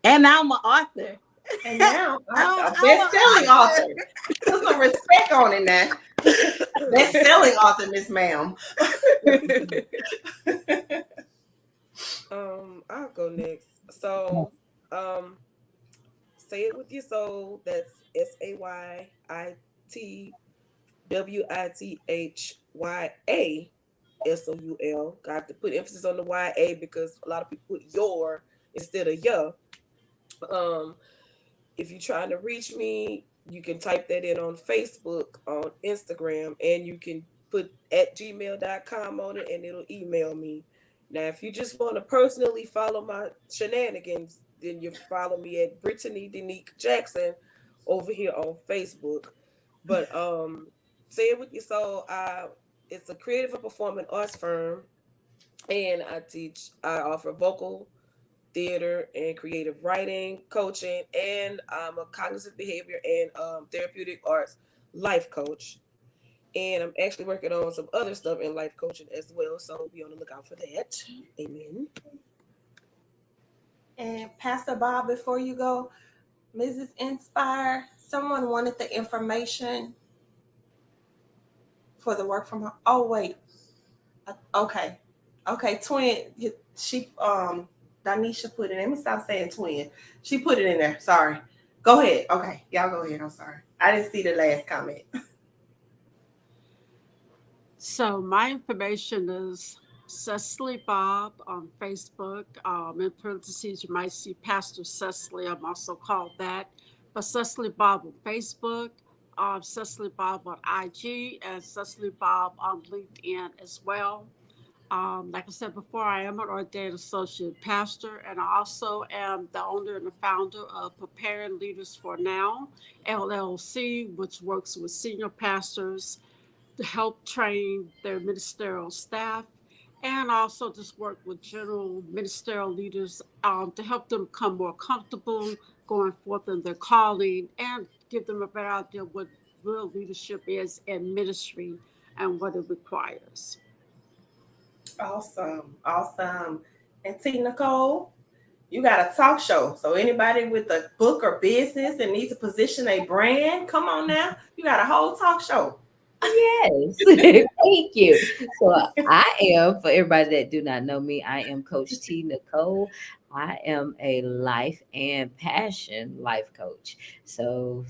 And now I'm an author. And now I'm a best-selling author. Put some respect on it now. Best-selling author, Miss Ma'am. I'll go next. So, say it with your soul. That's SAYITWITHYASOUL. Got to put emphasis on the YA because a lot of people put your instead of ya. If you're trying to reach me, you can type that in on Facebook, on Instagram, and you can put @gmail.com on it and it'll email me. Now, if you just want to personally follow my shenanigans, then you follow me at Brittany Denique Jackson over here on Facebook. But say it with your soul. It's a creative and performing arts firm, and I offer vocal, theater, and creative writing, coaching, and I'm a cognitive behavior and therapeutic arts life coach. And I'm actually working on some other stuff in life coaching as well. So be on the lookout for that. Amen. And Pastor Bob, before you go, Mrs. Inspire, someone wanted the information for the work from home. Oh, wait. Okay. Okay, twin. She Danisha put it in. Let me stop saying twin. She put it in there. Sorry. Go ahead. Okay. Y'all go ahead. I'm sorry. I didn't see the last comment. So my information is Cecily Bob on Facebook. In parentheses, you might see Pastor Cecily. I'm also called that. But Cecily Bob on Facebook, Cecily Bob on IG, and Cecily Bob on LinkedIn as well. Like I said before, I am an ordained associate pastor, and I also am the owner and the founder of Preparing Leaders for Now, LLC, which works with senior pastors to help train their ministerial staff, and also just work with general ministerial leaders to help them become more comfortable going forth in their calling and give them a better idea of what real leadership is in ministry and what it requires. Awesome. And T. Nicole, you got a talk show. So anybody with a book or business and needs to position a brand, come on now. You got a whole talk show. Yes. Thank you. So I am, for everybody that do not know me, I am Coach T. Nicole. I am a life and passion life coach. So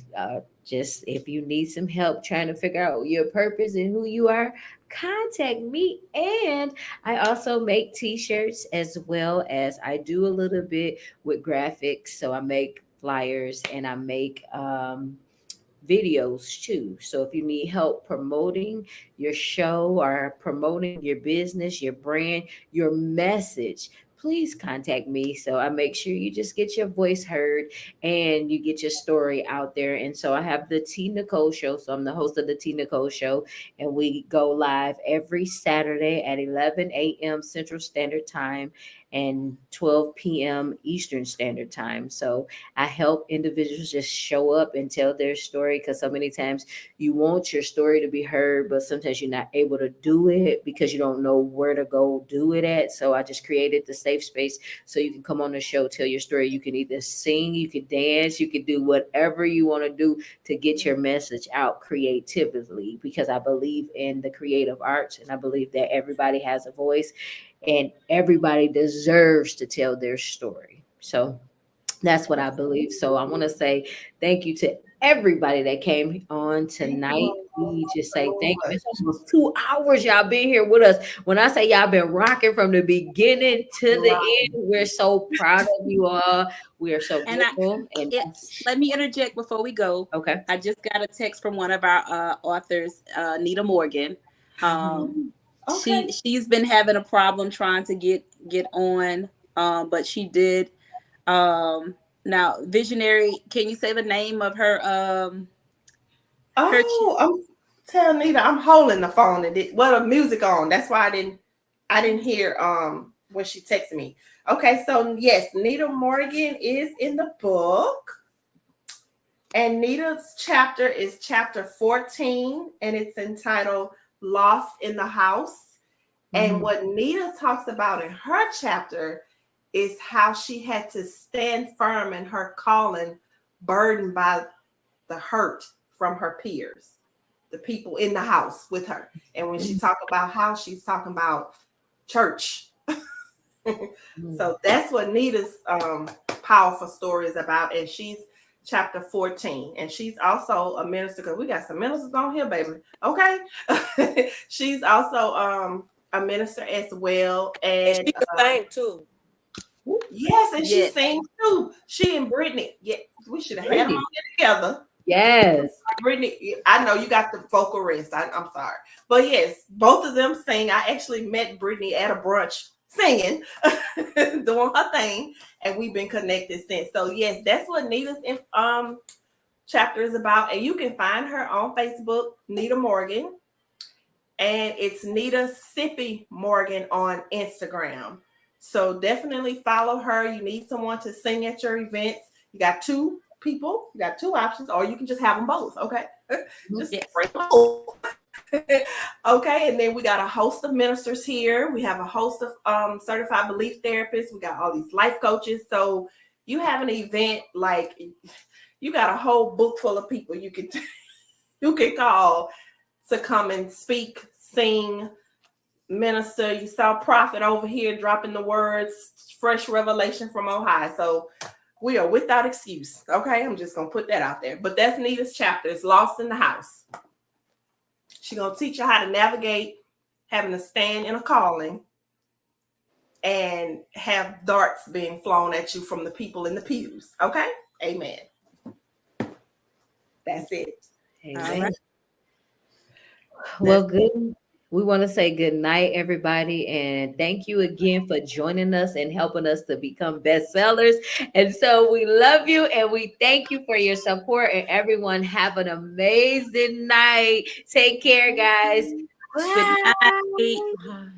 just if you need some help trying to figure out your purpose and who you are, contact me. And I also make t-shirts, as well as I do a little bit with graphics. So I make flyers and I make videos too. So if you need help promoting your show or promoting your business, your brand, your message, please contact me. So I make sure you just get your voice heard and you get your story out there. And so I have the T. Nicole Show. So I'm the host of the T. Nicole Show, and we go live every Saturday at 11 a.m. Central Standard Time and 12 p.m. Eastern Standard Time. So I help individuals just show up and tell their story, because so many times you want your story to be heard, but sometimes you're not able to do it because you don't know where to go do it at. So I just created the safe space so you can come on the show, tell your story. You can either sing, you can dance, you can do whatever you want to do to get your message out creatively, because I believe in the creative arts, and I believe that everybody has a voice and everybody deserves to tell their story. So That's what I believe. So I want to say thank you to everybody that came on tonight. We just say thank you. It's almost 2 hours y'all been here with us. When I say y'all been rocking from the beginning to the end, we're so proud of you all. We are so grateful. Let me interject before we go. Okay. I just got a text from one of our authors, Nita Morgan. She's been having a problem trying to get on, but she did. Now, Visionary, can you say the name of her? I'm telling Nita, I'm holding the phone and the music on. That's why I didn't hear when she texted me. Okay, so yes, Nita Morgan is in the book, and Nita's chapter is chapter 14, and it's entitled "Lost in the House." And what Nita talks about in her chapter is how she had to stand firm in her calling, burdened by the hurt from her peers, the people in the house with her. And when she talk about house, she's talking about church. So that's what Nita's powerful story is about. And she's chapter 14. And she's also a minister, because we got some ministers on here, baby. Okay. She's also a minister as well. And she can sing too. Yes, and she sings too. She and Brittany. Yeah, we should have had them on together. Yes. Brittany, I know you got the vocal rest. I'm sorry. But yes, both of them sing. I actually met Brittany at a brunch singing, doing her thing, and we've been connected since. So yes, that's what Nita's chapter is about. And you can find her on Facebook, Nita Morgan. And it's Nita Sippy Morgan on Instagram. So definitely follow her. You need someone to sing at your events. You got two people, you got two options, or you can just have them both. Okay. Okay. And then we got a host of ministers here. We have a host of certified belief therapists. We got all these life coaches. So you have an event, like you got a whole book full of people you can call to come and speak, sing, minister. You saw Prophet over here dropping the words, fresh revelation from Ohio. So we are without excuse. Okay, I'm just gonna put that out there. But that's Nita's chapter. It's Lost in the House. She's gonna teach you how to navigate having to stand in a calling and have darts being flown at you from the people in the pews. Okay, amen. That's it. Amen. Right. Well, good. We want to say good night, everybody, and thank you again for joining us and helping us to become bestsellers. And so we love you and we thank you for your support. And everyone have an amazing night. Take care, guys. Good night.